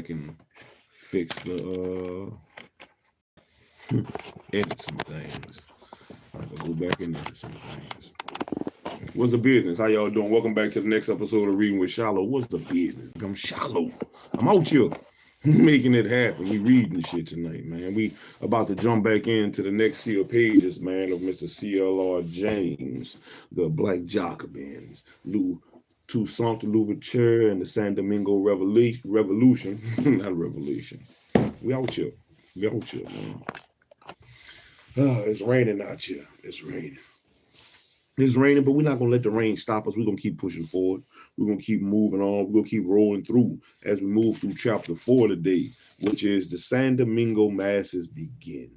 back and fix the edit some things. I have to go back and edit some things. What's the business? How y'all doing? Welcome back to the next episode of Reading with Shiloh. What's the business? I'm Shiloh. I'm out here making it happen. We reading shit tonight, man. We about to jump back into the next sealed pages, man, of Mr. C.L.R. James, the Black Jacobins, Toussaint Louverture, and the San Domingo Revolution. Not revolution. We out here. We out here, man. It's raining out here. It's raining. It's raining, but we're not going to let the rain stop us. We're going to keep pushing forward. We're going to keep moving on. We're going to keep rolling through as we move through chapter 4 today, which is the San Domingo Masses Begin.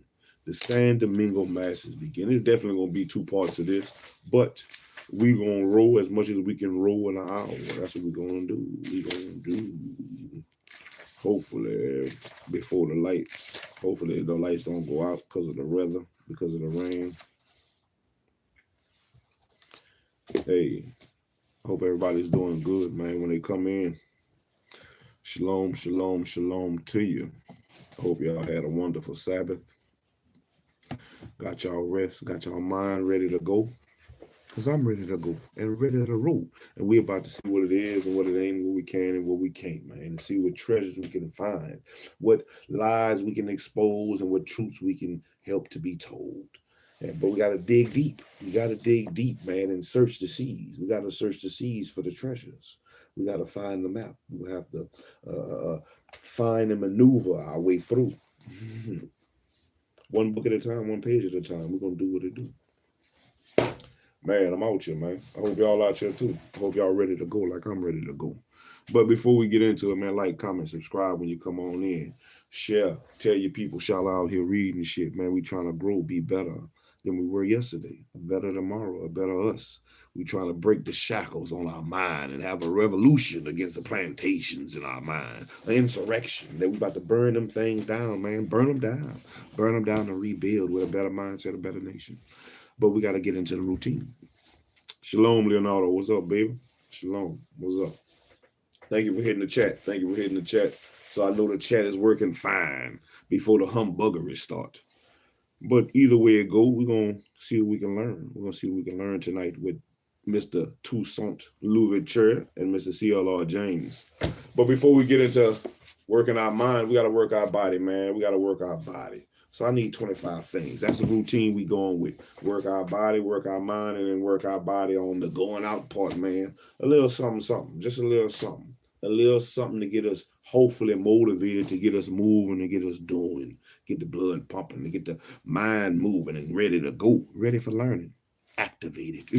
The San Domingo Masses Begin. There's definitely going to be 2 parts to this, but we're going to roll as much as we can roll in an hour. That's what we're going to do. We're going to do, hopefully, before the lights. Hopefully the lights don't go out because of the weather, because of the rain. Hey, I hope everybody's doing good, man, when they come in. Shalom, shalom, shalom to you. I hope y'all had a wonderful Sabbath. Got y'all rest, got y'all mind ready to go. Because I'm ready to go and ready to roll. And we're about to see what it is and what it ain't, what we can and what we can't, man. And see what treasures we can find, what lies we can expose, and what truths we can help to be told. But we got to dig deep. We got to dig deep, man, and search the seas. We got to search the seas for the treasures. We got to find the map. We have to find and maneuver our way through. One book at a time, one page at a time. We're going to do what it do. Man, I'm out here, man. I hope y'all out here, too. I hope y'all ready to go like I'm ready to go. But before we get into it, man, like, comment, subscribe when you come on in. Share. Tell your people, shout out here reading shit, man. We trying to grow, be better than we were yesterday, a better tomorrow, a better us. We trying to break the shackles on our mind and have a revolution against the plantations in our mind, an insurrection that we about to burn them things down, man. Burn them down and rebuild with a better mindset, a better nation. But we got to get into the routine. Shalom, Leonardo. What's up, baby? Shalom. What's up? Thank you for hitting the chat. Thank you for hitting the chat. So I know the chat is working fine before the humbuggery start. But either way it go, we're going to see what we can learn. We're going to see what we can learn tonight with Mr. Toussaint Louverture and Mr. C.L.R. James. But before we get into working our mind, we got to work our body, man. We got to work our body. So I need 25 things. That's the routine we going with. Work our body, work our mind, and then work our body on the going out part, man. A little something, something. Just a little something. A little something to get us hopefully motivated, to get us moving, to get us doing, get the blood pumping, to get the mind moving and ready to go, ready for learning, activated.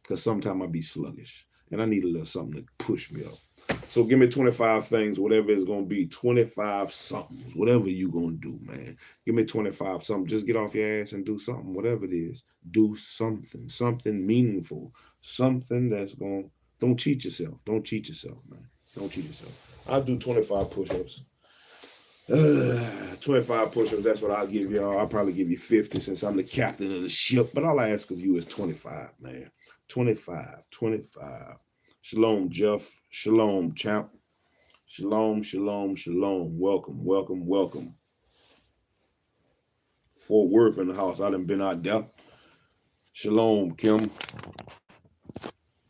Because sometimes I be sluggish and I need a little something to push me up. So give me 25 things, whatever it's going to be, 25 somethings, whatever you going to do, man. Give me 25 something. Just get off your ass and do something, whatever it is. Do something, something meaningful, something that's going to, don't cheat yourself. Don't cheat yourself, man. Don't cheat yourself. I'll do 25 push-ups. 25 push-ups, that's what I'll give y'all. I'll probably give you 50 since I'm the captain of the ship. But all I ask of you is 25, man. 25. Shalom, Jeff. Shalom, champ. Shalom, shalom, shalom. Welcome, welcome, welcome. Fort Worth in the house. I done been out there. Shalom, Kim.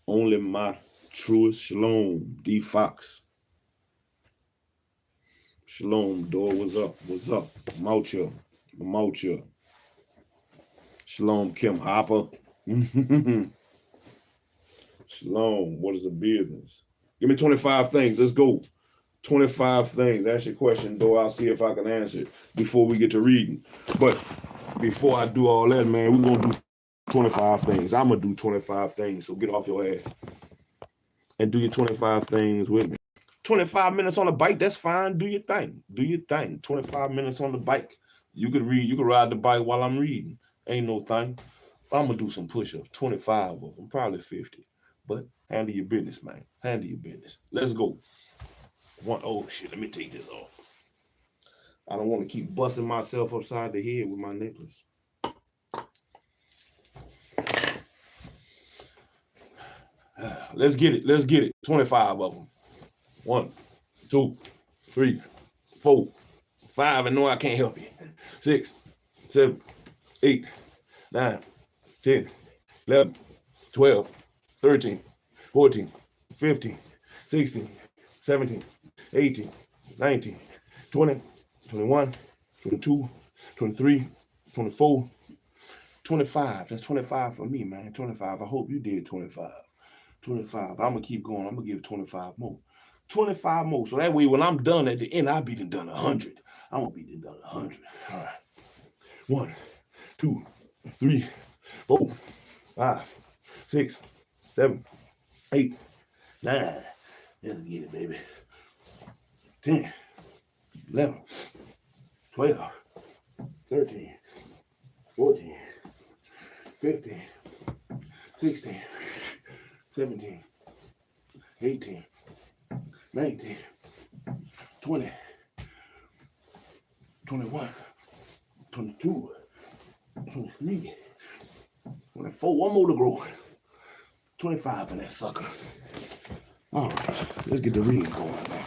Only my truest. Shalom, D. Fox. Shalom, Door. What's up? What's up? I'm out here. I'm out here. Shalom, Kim Hopper. Shalom. What is the business? Give me 25 things. Let's go. 25 things. Ask your question, Door. I'll see if I can answer it before we get to reading. But before I do all that, man, we're going to do 25 things. I'm going to do 25 things. So get off your ass and do your 25 things with me. 25 minutes on the bike, that's fine. Do your thing. Do your thing. 25 minutes on the bike. You could read, you could ride the bike while I'm reading. Ain't no thing. I'm going to do some push-ups, 25 of them, probably 50. But handle your business, man. Handle your business. Let's go. Oh, shit, let me take this off. I don't want to keep busting myself upside the head with my necklace. Let's get it. Let's get it. 25 of them. 1, 2, 3, 4, 5, and no, I can't help you. 6, 7, 8, 9, 10, 11, 12, 13, 14, 15, 16, 17, 18, 19, 20, 21, 22, 23, 24, 25. That's 25 for me, man. 25. I hope you did 25. 25. I'm going to keep going. I'm going to give 25 more. 25 more. So that way, when I'm done at the end, I'll be done 100. I'm going to be done 100. All right. 1, 2, 3, 4, 5, 6, 7, 8, 9. Let's get it, baby. 10, 11, 12, 13, 14, 15, 16, 17, 18, 19, 20, 21, 22, 23, 24. One more to grow. 25 in that sucker. All right, let's get the reading going now.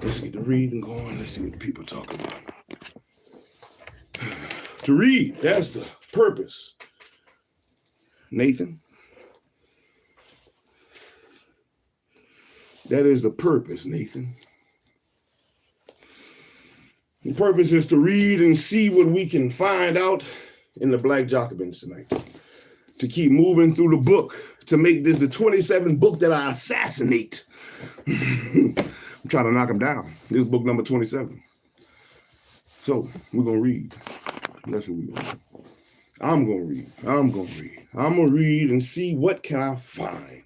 Let's get the reading going. Let's see what the people talking about. To read, that's the purpose. Nathan. That is the purpose, Nathan. The purpose is to read and see what we can find out in the Black Jacobins tonight. To keep moving through the book, to make this the 27th book that I assassinate. I'm trying to knock him down. This is book number 27. So we're going to read. That's what we're going to do. I'm going to read. I'm going to read. I'm going to read and see what can I find.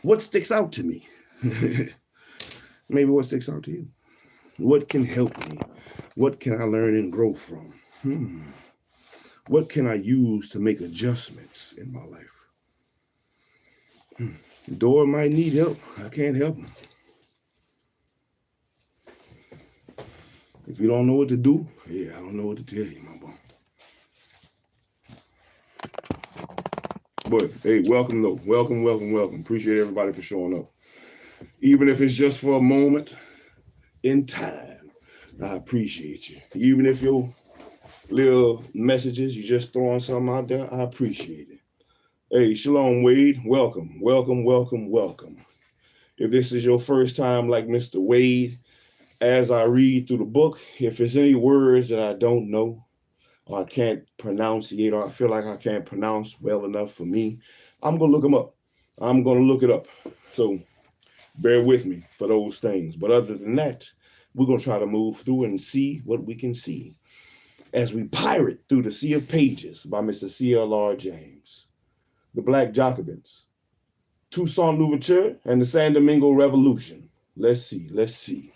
What sticks out to me? Maybe what sticks out to you? What can help me? What can I learn and grow from? What can I use to make adjustments in my life? The door might need help. I can't help him. If you don't know what to do, yeah, I don't know what to tell you, my boy. But hey, welcome though. Welcome, welcome, welcome. Appreciate everybody for showing up. Even if it's just for a moment in time, I appreciate you. Even if your little messages, you just throwing something out there, I appreciate it. Hey, Shalom Wade, welcome, welcome, welcome, welcome. If this is your first time like Mr. Wade, as I read through the book, if there's any words that I don't know, or I can't pronunciate, or I feel like I can't pronounce well enough for me, I'm going to look them up. I'm going to look it up. So bear with me for those things. But other than that, we're going to try to move through and see what we can see as we pirate through the Sea of Pages by Mr. C.L.R. James, the Black Jacobins, Toussaint Louverture, and the San Domingo Revolution. Let's see, let's see.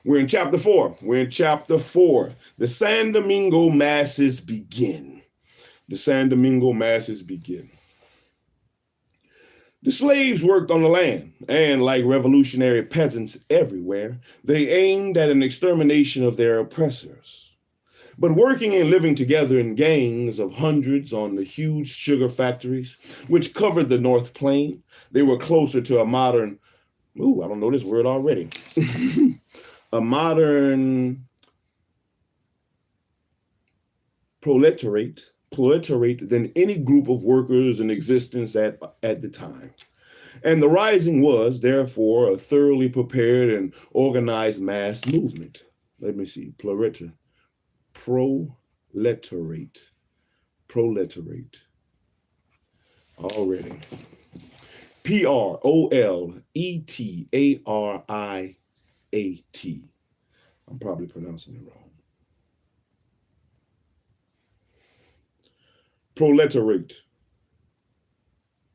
We're in chapter 4. We're in chapter 4. The San Domingo masses begin. The San Domingo masses begin. The slaves worked on the land, and like revolutionary peasants everywhere, they aimed at an extermination of their oppressors. But working and living together in gangs of hundreds on the huge sugar factories, which covered the North Plain, they were closer to a modern, I don't know this word already, a modern proletariat than any group of workers in existence at the time. And the rising was, therefore, a thoroughly prepared and organized mass movement. Let me see, proletariat. Already. Proletariat. I'm probably pronouncing it wrong. Proletariat.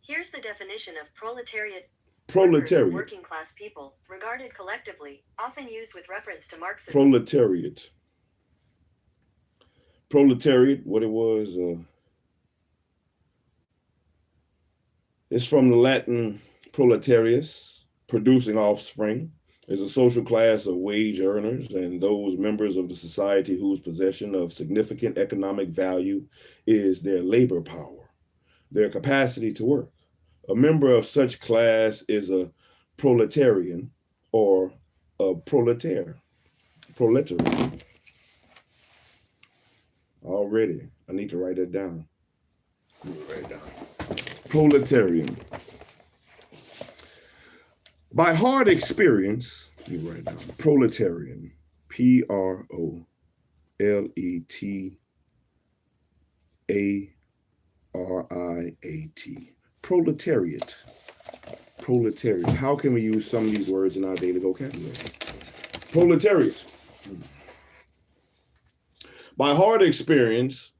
Here's the definition of proletariat. Proletariat. Working class people, regarded collectively, often used with reference to Marxism. Proletariat. Proletariat, what it was, it's from the Latin proletarius, producing offspring, is a social class of wage earners and those members of the society whose possession of significant economic value is their labor power, their capacity to work. A member of such class is a proletarian or proletariat. Already, I need to write that down. Proletarian. By hard experience, you write down proletarian. Proletariat. Proletariat. Proletariat. How can we use some of these words in our daily vocabulary? Proletariat. By hard experience,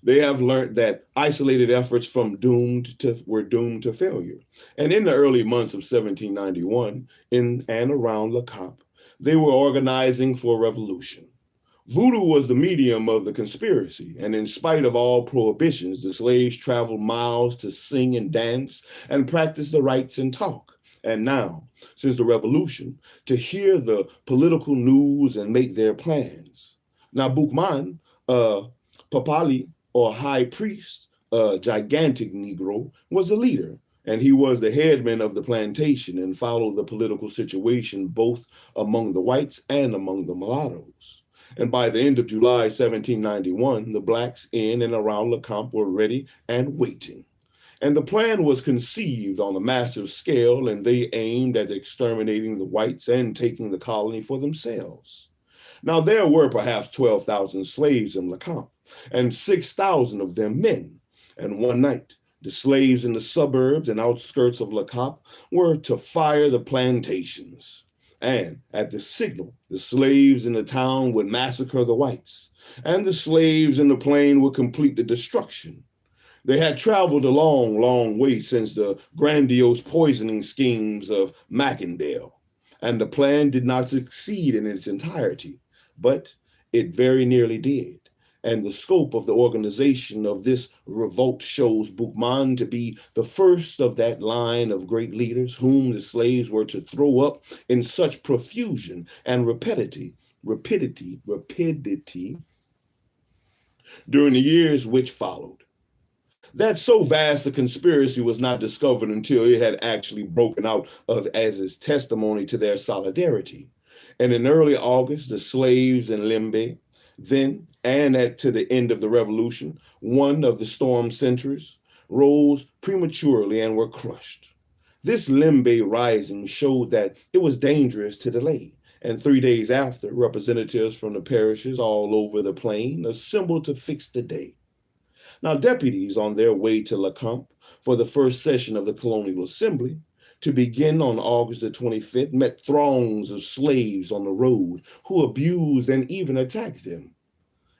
they have learned that isolated efforts were doomed to failure. And in the early months of 1791, in and around Le Cap, they were organizing for revolution. Voodoo was the medium of the conspiracy, and in spite of all prohibitions, the slaves traveled miles to sing and dance and practice the rites and talk. And now, since the revolution, to hear the political news and make their plans. Now, Boukman, Papali, or high priest, a gigantic Negro, was the leader, and he was the headman of the plantation and followed the political situation both among the whites and among the mulattoes. And by the end of July 1791, the blacks in and around Le Camp were ready and waiting. And the plan was conceived on a massive scale, and they aimed at exterminating the whites and taking the colony for themselves. Now, there were perhaps 12,000 slaves in Le Camp, and 6,000 of them men. And one night, the slaves in the suburbs and outskirts of Le Cap were to fire the plantations. And at the signal, the slaves in the town would massacre the whites, and the slaves in the plain would complete the destruction. They had traveled a long, long way since the grandiose poisoning schemes of Mackindale, and the plan did not succeed in its entirety, but it very nearly did. And the scope of the organization of this revolt shows Boukman to be the first of that line of great leaders whom the slaves were to throw up in such profusion and rapidity during the years which followed. That so vast a conspiracy was not discovered until it had actually broken out as its testimony to their solidarity. And in early August, the slaves in Limbe, then and to the end of the revolution, one of the storm centers, rose prematurely and were crushed. This Limbe rising showed that it was dangerous to delay, and 3 days after, representatives from the parishes all over the plain assembled to fix the day. Now, deputies on their way to Le Camp for the first session of the Colonial Assembly, to begin on August the 25th, met throngs of slaves on the road who abused and even attacked them.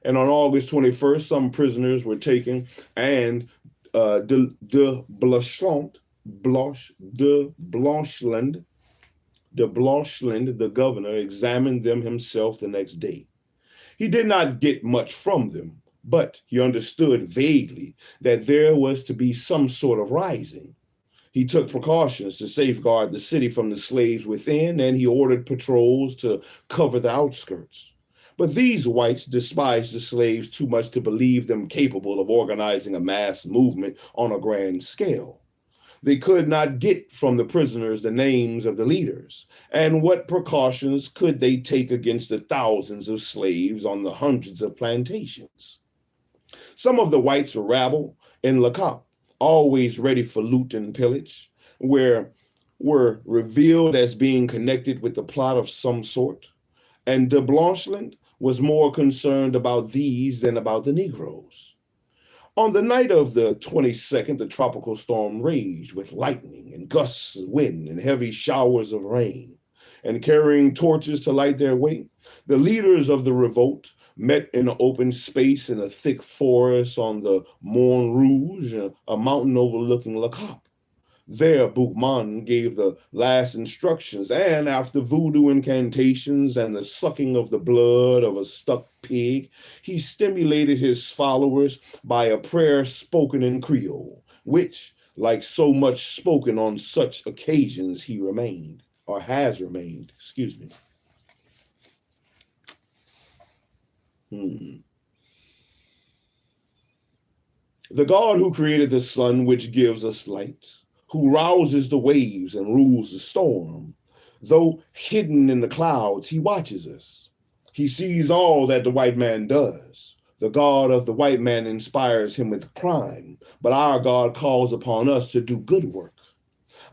And on August 21st, some prisoners were taken, and de Blancheland, the governor, examined them himself the next day. He did not get much from them, but he understood vaguely that there was to be some sort of rising. He took precautions to safeguard the city from the slaves within, and he ordered patrols to cover the outskirts. But these whites despised the slaves too much to believe them capable of organizing a mass movement on a grand scale. They could not get from the prisoners the names of the leaders, and what precautions could they take against the thousands of slaves on the hundreds of plantations? Some of the whites rabble in Le Cap, always ready for loot and pillage, were revealed as being connected with the plot of some sort, and de Blancheland was more concerned about these than about the Negroes. On the night of the 22nd, the tropical storm raged with lightning and gusts of wind and heavy showers of rain. And carrying torches to light their way, the leaders of the revolt met in an open space in a thick forest on the Morne Rouge, a mountain overlooking Le Cap. There, Boukman gave the last instructions, and after voodoo incantations and the sucking of the blood of a stuck pig, he stimulated his followers by a prayer spoken in Creole, which, like so much spoken on such occasions, has remained. The God who created the sun, which gives us light, who rouses the waves and rules the storm, Though hidden in the clouds, he watches us. He sees all that the white man does. The God of the white man inspires him with crime, but our God calls upon us to do good work.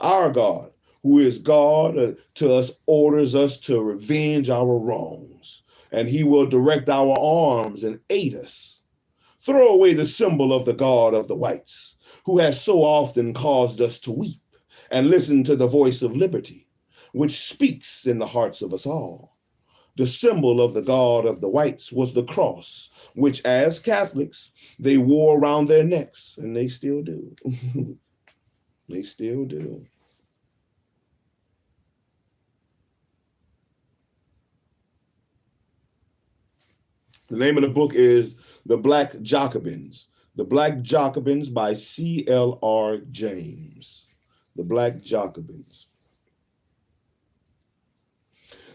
Our God, who is God to us, orders us to revenge our wrongs, and he will direct our arms and aid us. Throw away the symbol of the God of the whites, who has so often caused us to weep, and listen to the voice of liberty, which speaks in the hearts of us all. The symbol of the God of the whites was the cross, which as Catholics, they wore around their necks, and they still do. They still do. The name of the book is The Black Jacobins. The Black Jacobins by C.L.R. James. The Black Jacobins.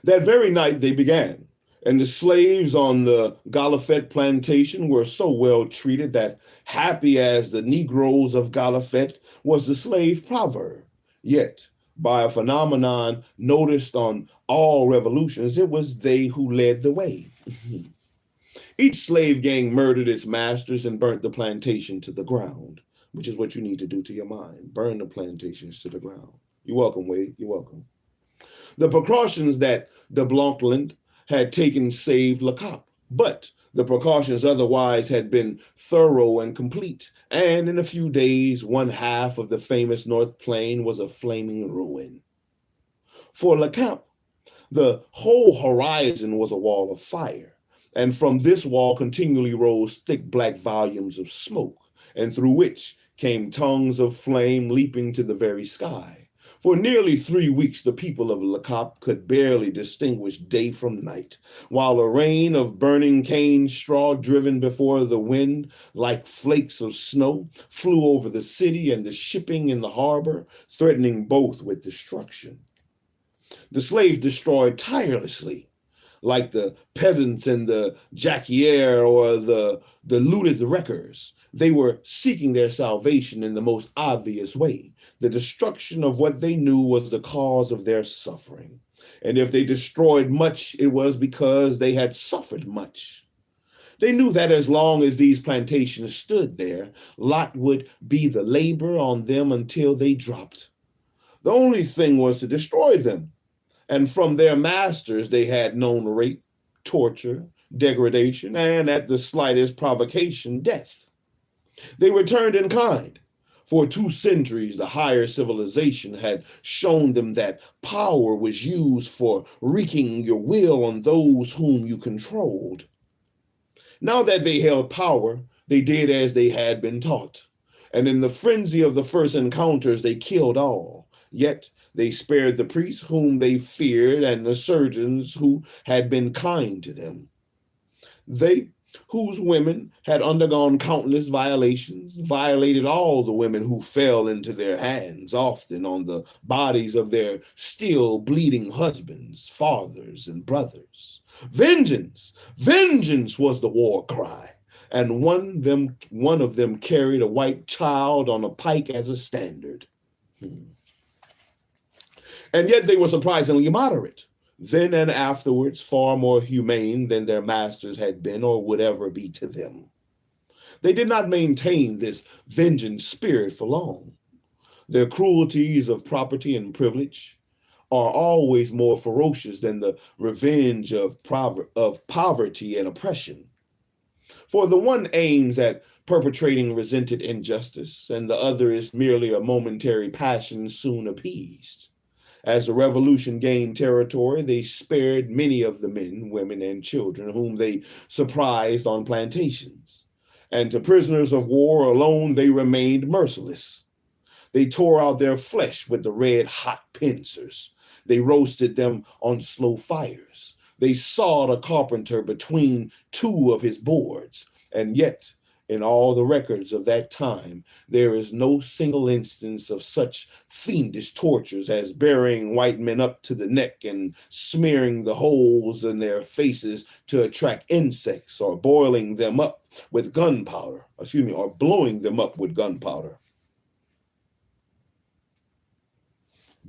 That very night they began, and the slaves on the Galafet plantation were so well treated that happy as the Negroes of Galafet was the slave proverb. Yet, by a phenomenon noticed on all revolutions, it was they who led the way. Each slave gang murdered its masters and burnt the plantation to the ground, which is what you need to do to your mind. Burn the plantations to the ground. You're welcome, Wade. You're welcome. The precautions that de Blancland had taken saved Le Cap, but the precautions otherwise had been thorough and complete, and in a few days, one half of the famous North Plain was a flaming ruin. For Le Cap, the whole horizon was a wall of fire, and from this wall continually rose thick black volumes of smoke, and through which came tongues of flame leaping to the very sky. For nearly 3 weeks, the people of Le Cap could barely distinguish day from night, while a rain of burning cane straw driven before the wind like flakes of snow flew over the city and the shipping in the harbor, threatening both with destruction. The slaves destroyed tirelessly, like the peasants in the Jacquier or the looted wreckers. They were seeking their salvation in the most obvious way. The destruction of what they knew was the cause of their suffering. And if they destroyed much, it was because they had suffered much. They knew that as long as these plantations stood there, lot would be the labor on them until they dropped. The only thing was to destroy them. And from their masters, they had known rape, torture, degradation, and at the slightest provocation, death. They returned in kind. For 2 centuries, the higher civilization had shown them that power was used for wreaking your will on those whom you controlled. Now that they held power, they did as they had been taught. And in the frenzy of the first encounters, they killed all. Yet they spared the priests whom they feared and the surgeons who had been kind to them. They, whose women had undergone countless violations, violated all the women who fell into their hands, often on the bodies of their still bleeding husbands, fathers, and brothers. Vengeance! Vengeance was the war cry, and one of them carried a white child on a pike as a standard. And yet they were surprisingly moderate. Then and afterwards, far more humane than their masters had been or would ever be to them. They did not maintain this vengeance spirit for long. Their cruelties of property and privilege are always more ferocious than the revenge of poverty and oppression. For the one aims at perpetrating resented injustice, and the other is merely a momentary passion soon appeased. As the revolution gained territory, they spared many of the men, women, and children whom they surprised on plantations. And to prisoners of war alone, they remained merciless. They tore out their flesh with the red-hot pincers. They roasted them on slow fires. They sawed a carpenter between 2 of his boards. And yet, in all the records of that time, there is no single instance of such fiendish tortures as burying white men up to the neck and smearing the holes in their faces to attract insects, or boiling them up with gunpowder, or blowing them up with gunpowder.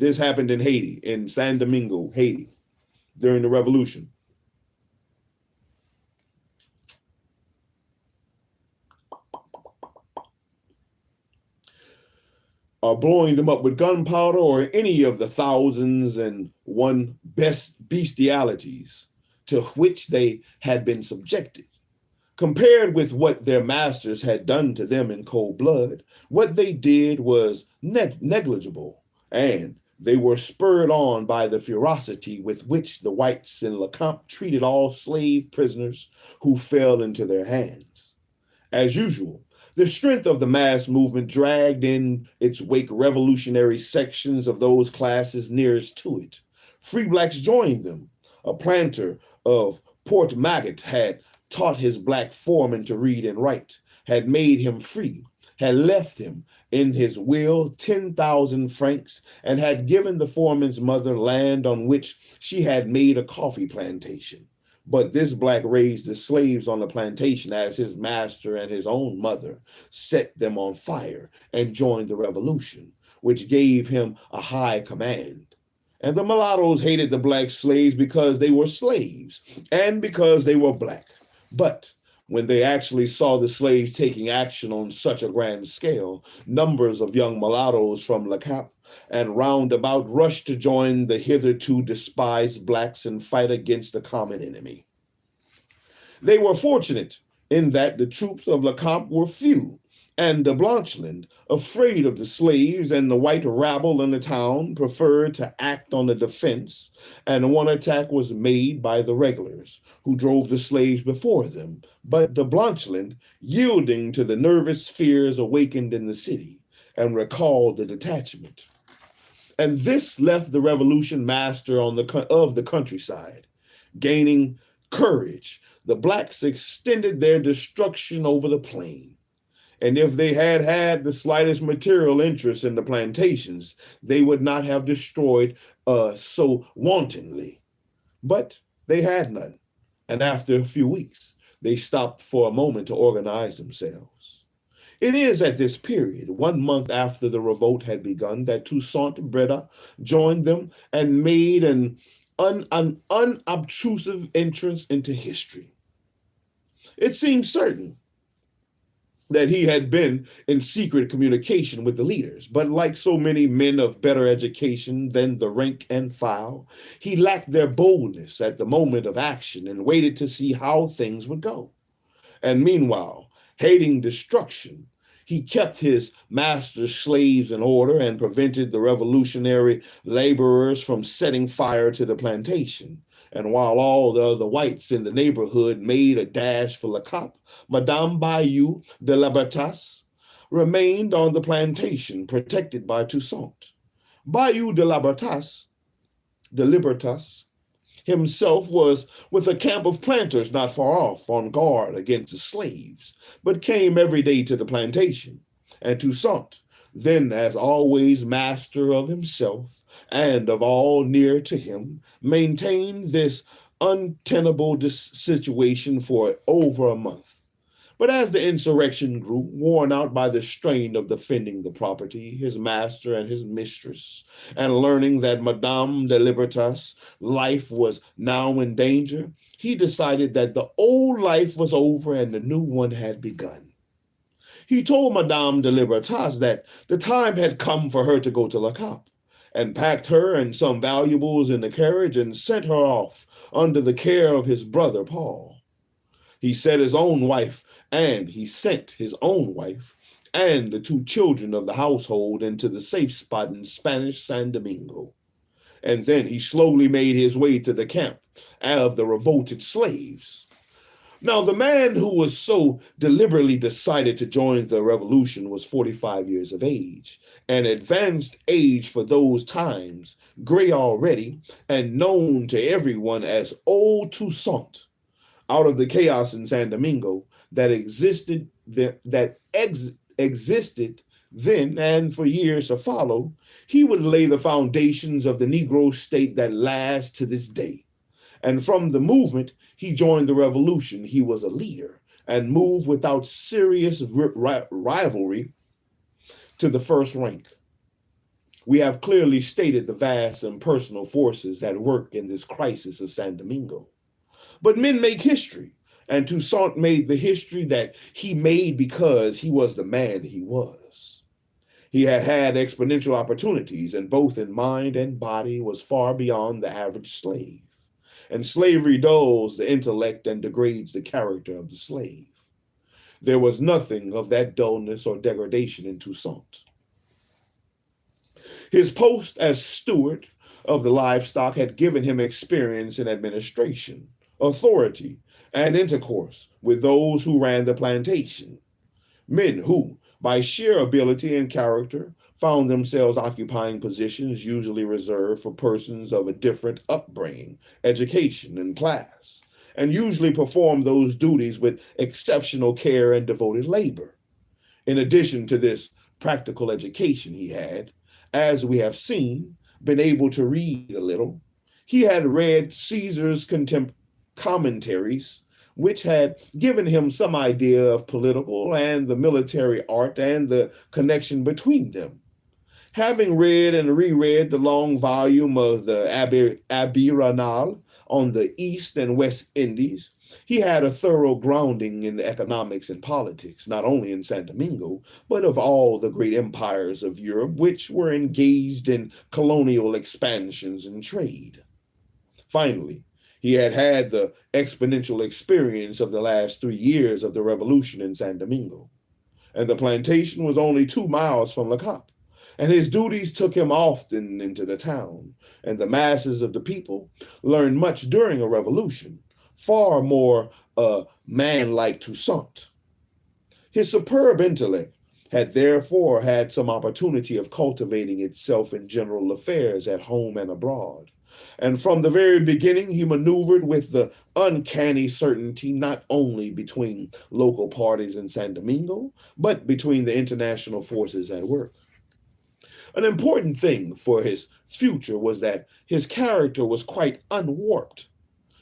This happened in Haiti, in San Domingo, Haiti, during the revolution. Blowing them up with gunpowder or any of the thousands and one bestialities to which they had been subjected. Compared with what their masters had done to them in cold blood, what they did was negligible, and they were spurred on by the ferocity with which the whites in Lecomte treated all slave prisoners who fell into their hands. As usual, the strength of the mass movement dragged in its wake revolutionary sections of those classes nearest to it. Free blacks joined them. A planter of Port Maggot had taught his black foreman to read and write, had made him free, had left him in his will 10,000 francs, and had given the foreman's mother land on which she had made a coffee plantation. But this black raised the slaves on the plantation as his master and his own mother set them on fire and joined the revolution, which gave him a high command. And the mulattoes hated the black slaves because they were slaves and because they were black. But when they actually saw the slaves taking action on such a grand scale, numbers of young mulattoes from Lecomte and roundabout rushed to join the hitherto despised blacks and fight against the common enemy. They were fortunate in that the troops of Lecomte were few, and de Blancheland, afraid of the slaves and the white rabble in the town, preferred to act on the defense, and one attack was made by the regulars, who drove the slaves before them, but de Blancheland, yielding to the nervous fears awakened in the city, and recalled the detachment. And this left the revolution master of the countryside. Gaining courage, the blacks extended their destruction over the plain. And if they had had the slightest material interest in the plantations, they would not have destroyed so wantonly. But they had none. And after a few weeks, they stopped for a moment to organize themselves. It is at this period, 1 month after the revolt had begun, that Toussaint Breda joined them and made an unobtrusive entrance into history. It seems certain that he had been in secret communication with the leaders, but like so many men of better education than the rank and file, he lacked their boldness at the moment of action and waited to see how things would go. And meanwhile, hating destruction, he kept his master's slaves in order and prevented the revolutionary laborers from setting fire to the plantation. And while all the other whites in the neighborhood made a dash for Lecomte, Madame Bayou de Libertas remained on the plantation, protected by Toussaint. Bayou de Libertas himself was with a camp of planters not far off, on guard against the slaves, but came every day to the plantation. And Toussaint, then as always master of himself and of all near to him, maintained this untenable situation for over a month. But as the insurrection grew, worn out by the strain of defending the property, his master and his mistress, and learning that Madame de Libertas' life was now in danger, he decided that the old life was over and the new one had begun. He told Madame de Libertas that the time had come for her to go to Lecomte, and packed her and some valuables in the carriage and sent her off under the care of his brother Paul. He sent his own wife and the 2 children of the household into the safe spot in Spanish San Domingo. And then he slowly made his way to the camp of the revolted slaves. Now, the man who was so deliberately decided to join the revolution was 45 years of age, an advanced age for those times, gray already, and known to everyone as Old Toussaint. Out of the chaos in San Domingo that existed then and for years to follow, he would lay the foundations of the Negro state that lasts to this day. And from the movement, he joined the revolution. He was a leader and moved without serious rivalry to the first rank. We have clearly stated the vast impersonal forces at work in this crisis of San Domingo. But men make history, and Toussaint made the history that he made because he was the man he was. He had had exponential opportunities, and both in mind and body was far beyond the average slave. And slavery dulls the intellect and degrades the character of the slave. There was nothing of that dullness or degradation in Toussaint. His post as steward of the livestock had given him experience in administration, authority, and intercourse with those who ran the plantation. Men who, by sheer ability and character, found themselves occupying positions usually reserved for persons of a different upbringing, education, and class, and usually performed those duties with exceptional care and devoted labor. In addition to this practical education he had, as we have seen, been able to read a little. He had read Caesar's commentaries, which had given him some idea of political and the military art and the connection between them. Having read and reread the long volume of the Abbé Raynal on the East and West Indies, he had a thorough grounding in the economics and politics, not only in San Domingo, but of all the great empires of Europe, which were engaged in colonial expansions and trade. Finally, he had had the exponential experience of the last 3 years of the revolution in San Domingo, and the plantation was only 2 miles from Le Cap, and his duties took him often into the town, and the masses of the people learned much during a revolution, far more man-like Toussaint. His superb intellect had therefore had some opportunity of cultivating itself in general affairs at home and abroad. And from the very beginning, he maneuvered with the uncanny certainty not only between local parties in San Domingo, but between the international forces at work. An important thing for his future was that his character was quite unwarped.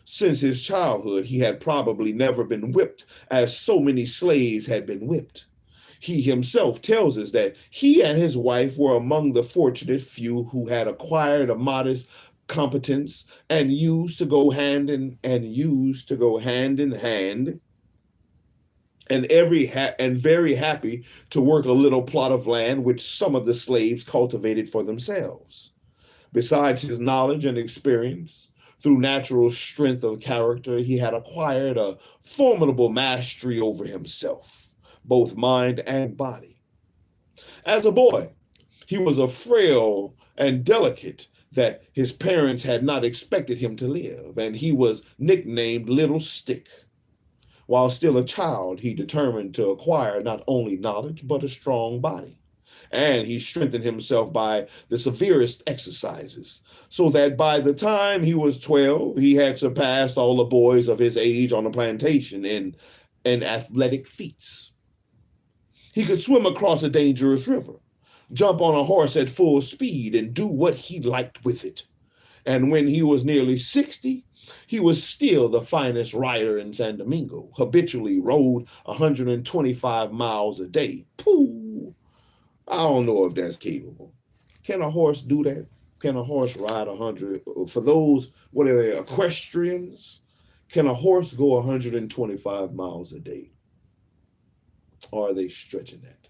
Since his childhood, he had probably never been whipped as so many slaves had been whipped. He himself tells us that he and his wife were among the fortunate few who had acquired a modest competence and used to go hand in hand, and very happy to work a little plot of land which some of the slaves cultivated for themselves. Besides his knowledge and experience, through natural strength of character, he had acquired a formidable mastery over himself, both mind and body. As a boy, he was a frail and delicate that his parents had not expected him to live, and he was nicknamed Little Stick. While still a child, he determined to acquire not only knowledge, but a strong body. And he strengthened himself by the severest exercises, so that by the time he was 12, he had surpassed all the boys of his age on the plantation in athletic feats. He could swim across a dangerous river, jump on a horse at full speed, and do what he liked with it. And when he was nearly 60, he was still the finest rider in San Domingo, habitually rode 125 miles a day. Pooh! I don't know if that's capable. Can a horse do that? Can a horse ride 100? For those, what are they, equestrians? Can a horse go 125 miles a day? Or are they stretching that?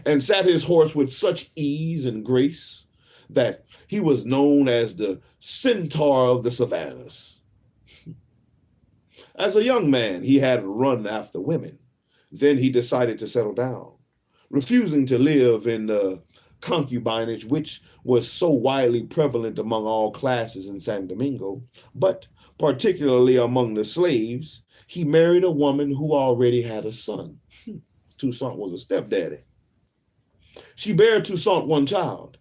And sat his horse with such ease and grace that he was known as the centaur of the savannas. As a young man, he had run after women. Then he decided to settle down, refusing to live in the concubinage which was so widely prevalent among all classes in San Domingo, but particularly among the slaves. He married a woman who already had a son. Toussaint was a stepdaddy. She bare Toussaint one child,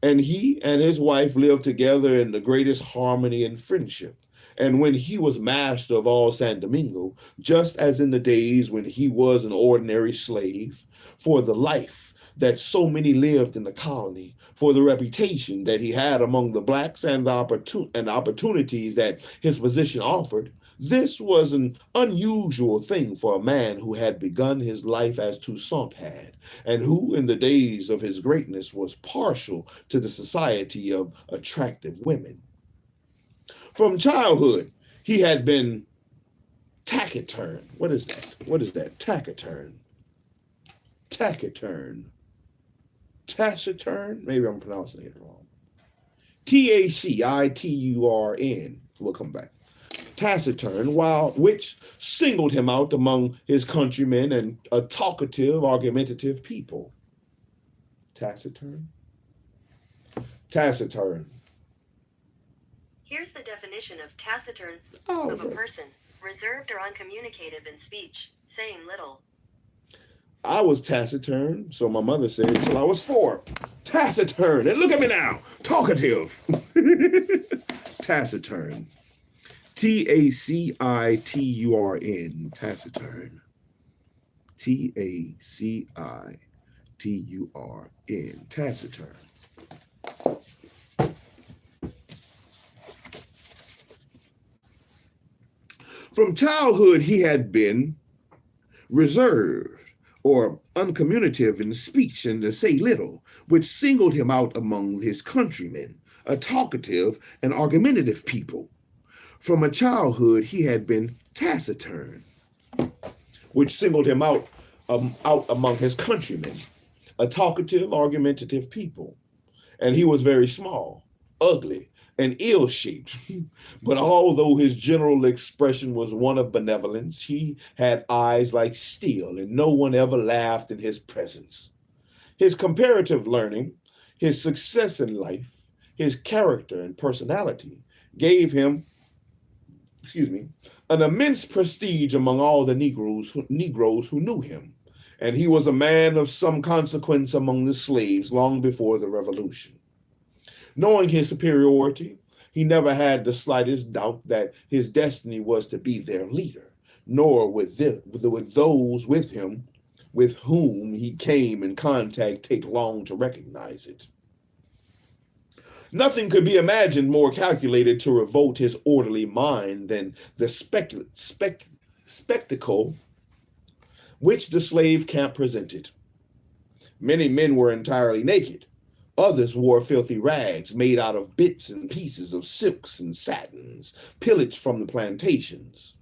and he and his wife lived together in the greatest harmony and friendship. And when he was master of all San Domingo, just as in the days when he was an ordinary slave, for the life that so many lived in the colony, for the reputation that he had among the blacks and the opportunities that his position offered, This was an unusual thing for a man who had begun his life as Toussaint had, and who, in the days of his greatness, was partial to the society of attractive women. From childhood, he had been taciturn. What is that? What is that? Taciturn. Taciturn. Taciturn? Maybe I'm pronouncing it wrong. Taciturn. We'll come back. Taciturn, which singled him out among his countrymen and a talkative, argumentative people. Taciturn? Taciturn. Here's the definition of taciturn: of a person reserved or uncommunicative in speech, saying little. I was taciturn, so my mother said, until I was 4. Taciturn, and look at me now, talkative. Taciturn. Taciturn. Taciturn. Taciturn. Taciturn. From childhood, he had been reserved or uncommunicative in speech and to say little, which singled him out among his countrymen, a talkative and argumentative people. From a childhood, he had been taciturn, which singled him out among his countrymen, a talkative, argumentative people. And he was very small, ugly, and ill-shaped. But although his general expression was one of benevolence, he had eyes like steel, and no one ever laughed in his presence. His comparative learning, his success in life, his character and personality gave him, an immense prestige among all the Negroes who knew him. And he was a man of some consequence among the slaves long before the Revolution. Knowing his superiority, he never had the slightest doubt that his destiny was to be their leader, nor with those with him with whom he came in contact take long to recognize it. Nothing could be imagined more calculated to revolt his orderly mind than the spectacle which the slave camp presented. Many men were entirely naked. Others wore filthy rags made out of bits and pieces of silks and satins, pillaged from the plantations.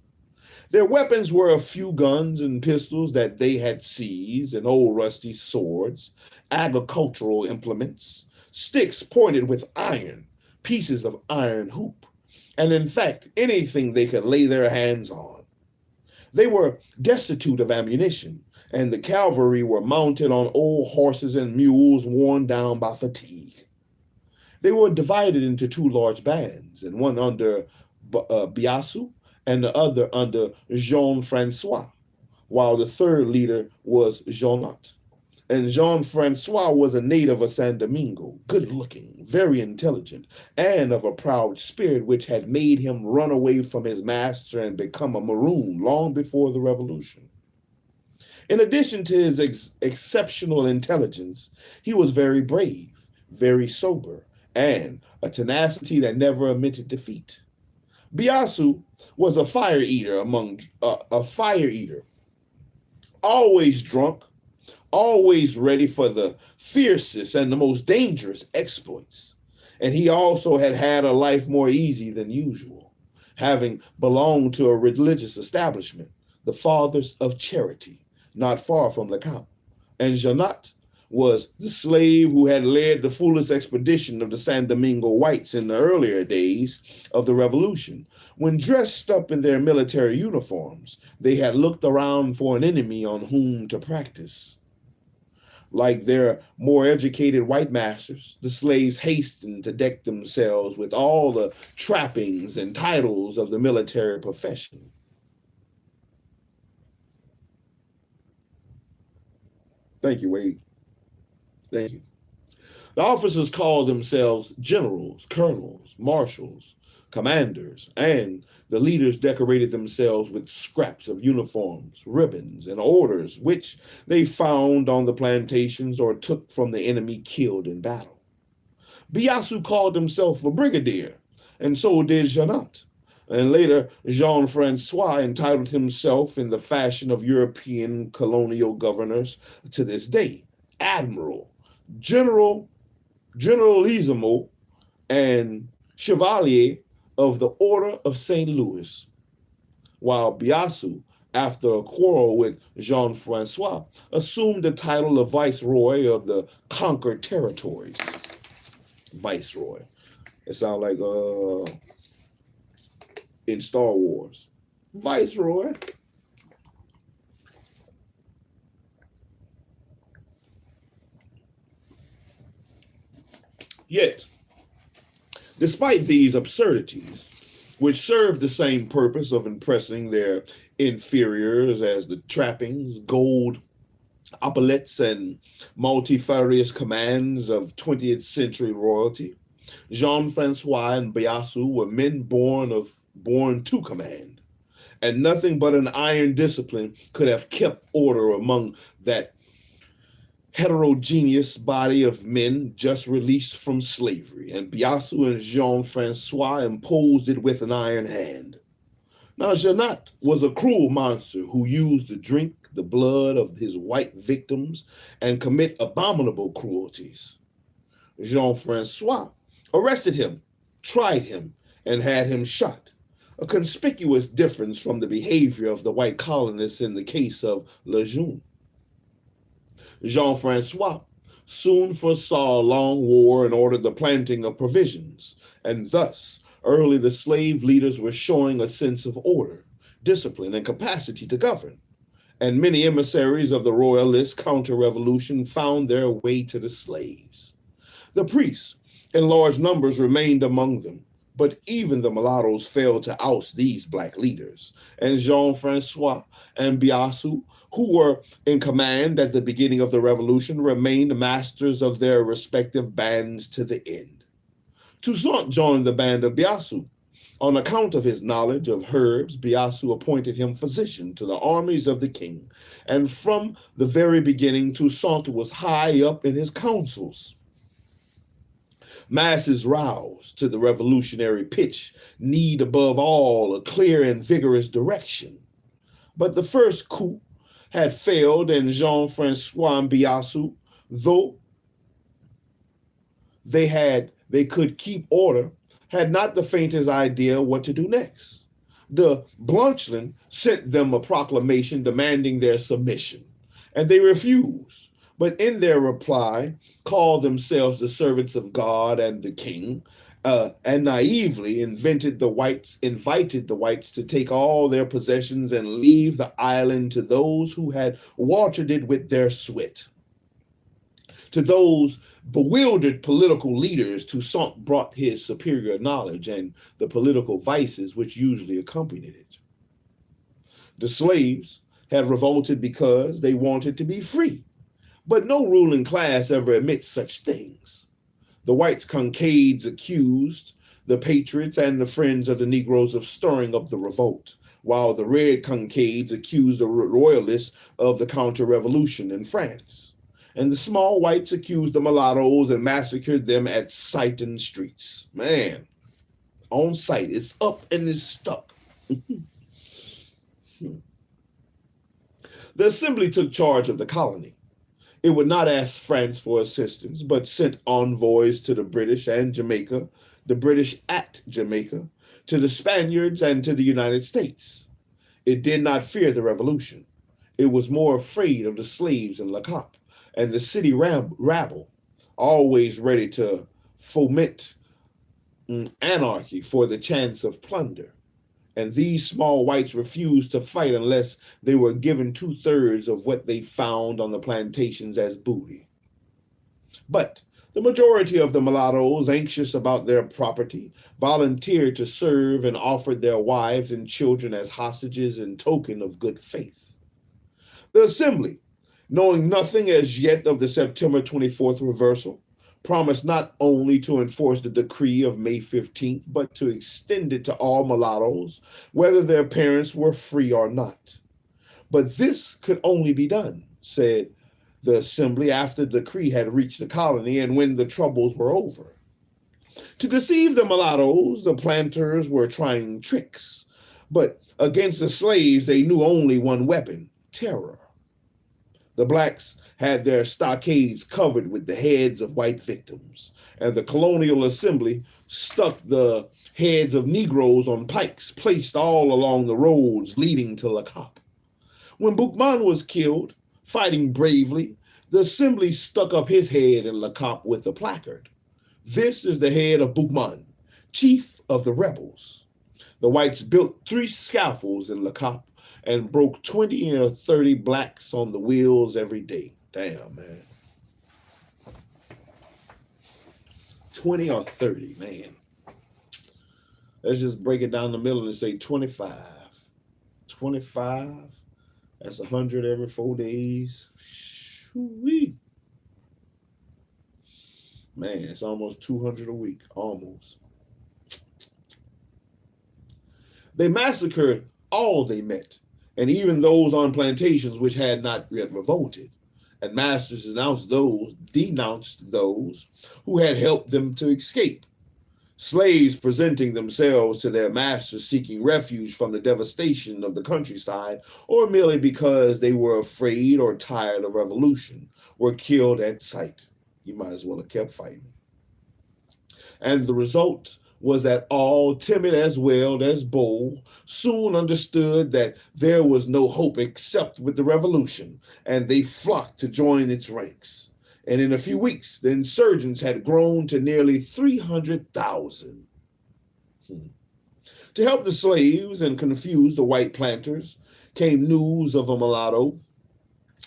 Their weapons were a few guns and pistols that they had seized, and old rusty swords, agricultural implements, sticks pointed with iron, pieces of iron hoop, and in fact, anything they could lay their hands on. They were destitute of ammunition, and the cavalry were mounted on old horses and mules worn down by fatigue. They were divided into 2 large bands, and one under Biassou and the other under Jean-Francois, while the third leader was Jonat. And Jean-Francois was a native of San Domingo, good-looking, very intelligent, and of a proud spirit which had made him run away from his master and become a Maroon long before the Revolution. In addition to his exceptional intelligence, he was very brave, very sober, and a tenacity that never admitted defeat. Biassou was a fire eater, always drunk, always ready for the fiercest and the most dangerous exploits. And he also had a life more easy than usual, having belonged to a religious establishment, the Fathers of Charity, not far from Le Camp. And Jonat was the slave who had led the foolish expedition of the San Domingo whites in the earlier days of the Revolution, when dressed up in their military uniforms, they had looked around for an enemy on whom to practice. Like their more educated white masters, the slaves hastened to deck themselves with all the trappings and titles of the military profession. Thank you, Wade. Thank you. The officers called themselves generals, colonels, marshals, commanders, and the leaders decorated themselves with scraps of uniforms, ribbons, and orders, which they found on the plantations or took from the enemy killed in battle. Biassou called himself a brigadier, and so did Jonat. And later, Jean-Francois entitled himself in the fashion of European colonial governors to this day, Admiral, Generalissimo, and Chevalier of the Order of St. Louis, while Biassou, after a quarrel with Jean-Francois, assumed the title of Viceroy of the conquered territories. Viceroy. It sounds like in Star Wars. Viceroy. Yet, despite these absurdities, which served the same purpose of impressing their inferiors as the trappings, gold epaulets, and multifarious commands of 20th century royalty, Jean-Francois and Biassou were men born to command, and nothing but an iron discipline could have kept order among that heterogeneous body of men just released from slavery, and Biassou and Jean-Francois imposed it with an iron hand. Now, Janot was a cruel monster who used to drink the blood of his white victims and commit abominable cruelties. Jean-Francois arrested him, tried him, and had him shot, a conspicuous difference from the behavior of the white colonists in the case of Lejeune. Jean-Francois soon foresaw a long war and ordered the planting of provisions, and thus early the slave leaders were showing a sense of order, discipline, and capacity to govern, and many emissaries of the royalist counter-revolution found their way to the slaves. The priests, in large numbers, remained among them, but even the mulattoes failed to oust these black leaders, and Jean-Francois and Biassou, who were in command at the beginning of the revolution, remained masters of their respective bands to the end. Toussaint joined the band of Biassou. On account of his knowledge of herbs, Biassou appointed him physician to the armies of the king, and from the very beginning, Toussaint was high up in his councils. Masses roused to the revolutionary pitch need above all a clear and vigorous direction. But the first coup had failed, and Jean-Francois and Biassou, though they could keep order, had not the faintest idea what to do next. De Blanchelin sent them a proclamation demanding their submission, and they refused, but in their reply called themselves the servants of God and the king, and naively invited the whites to take all their possessions and leave the island to those who had watered it with their sweat. To those bewildered political leaders, Toussaint brought his superior knowledge and the political vices which usually accompanied it. The slaves had revolted because they wanted to be free, but no ruling class ever admits such things. The whites concades accused the patriots and the friends of the Negroes of stirring up the revolt, while the red concades accused the royalists of the counter-revolution in France. And the small whites accused the mulattoes and massacred them at sight in the streets. Man, on sight, it's up and it's stuck. The assembly took charge of the colony. It would not ask France for assistance, but sent envoys to the British and Jamaica, the British at Jamaica, to the Spaniards and to the United States. It did not fear the revolution. It was more afraid of the slaves in Le Cap and the city rabble, always ready to foment anarchy for the chance of plunder. And these small whites refused to fight unless they were given 2/3 of what they found on the plantations as booty. But the majority of the mulattoes, anxious about their property, volunteered to serve and offered their wives and children as hostages in token of good faith. The assembly, knowing nothing as yet of the September 24th reversal, promised not only to enforce the decree of May 15th, but to extend it to all mulattoes, whether their parents were free or not. But this could only be done, said the assembly, after the decree had reached the colony and when the troubles were over. To deceive the mulattoes, the planters were trying tricks, but against the slaves, they knew only one weapon: terror. The blacks had their stockades covered with the heads of white victims, and the colonial assembly stuck the heads of Negroes on pikes placed all along the roads leading to Le Cap. When Boukman was killed, fighting bravely, the assembly stuck up his head in Le Cap with a placard. This is the head of Boukman, chief of the rebels. The whites built 3 scaffolds in Le Cap and broke 20 or 30 blacks on the wheels every day. Damn, man. 20 or 30, man. Let's just break it down the middle and say 25. 25, that's 100 every 4 days. Shoo-wee. Man, it's almost 200 a week, almost. They massacred all they met, and even those on plantations which had not yet revolted. And masters denounced those who had helped them to escape. Slaves presenting themselves to their masters seeking refuge from the devastation of the countryside, or merely because they were afraid or tired of revolution, were killed at sight. You might as well have kept fighting. And the result was that all, timid as well as bold, soon understood that there was no hope except with the revolution, and they flocked to join its ranks. And in a few weeks, the insurgents had grown to nearly 300,000. To help the slaves and confuse the white planters came news of a mulatto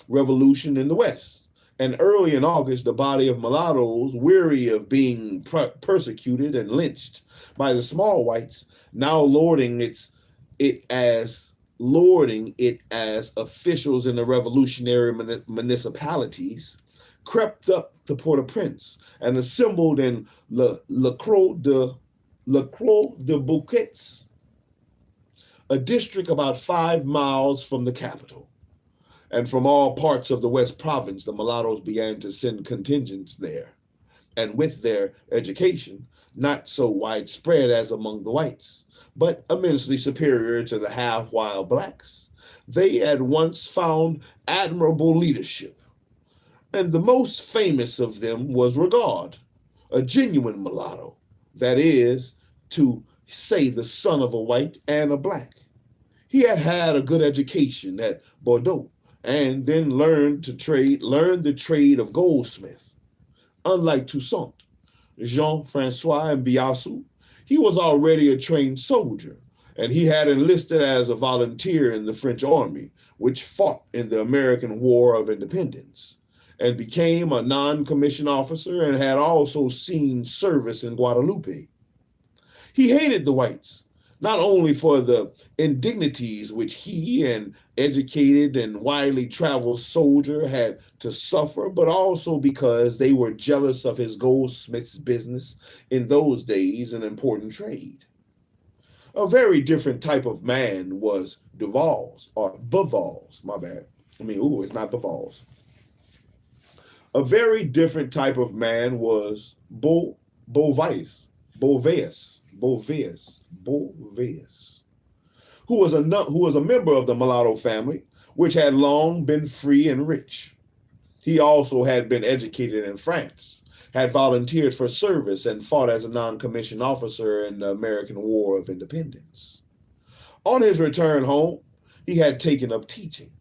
revolution in the West. And early in August, the body of mulattoes, weary of being persecuted and lynched by the small whites, now lording it as officials in the revolutionary municipalities, crept up to Port-au-Prince and assembled in Le Croix de Bouquets, a district about 5 miles from the capital. And from all parts of the West Province, the mulattoes began to send contingents there. And with their education, not so widespread as among the whites, but immensely superior to the half-wild blacks, they at once found admirable leadership. And the most famous of them was Regard, a genuine mulatto, that is, to say the son of a white and a black. He had had a good education at Bordeaux, and then learned the trade of goldsmith. Unlike Toussaint, Jean-Francois, and Biassou, he was already a trained soldier, and he had enlisted as a volunteer in the French army, which fought in the American War of Independence, and became a non-commissioned officer and had also seen service in Guadeloupe. He hated the whites, not only for the indignities which he, an educated and widely traveled soldier, had to suffer, but also because they were jealous of his goldsmith's business, in those days an important trade. A very different type of man was Duval's, or Buval's, my bad. It's not Buval's. A very different type of man was Beauvais, who was a member of the mulatto family, which had long been free and rich. He also had been educated in France, had volunteered for service, and fought as a non-commissioned officer in the American War of Independence. On his return home, he had taken up teaching.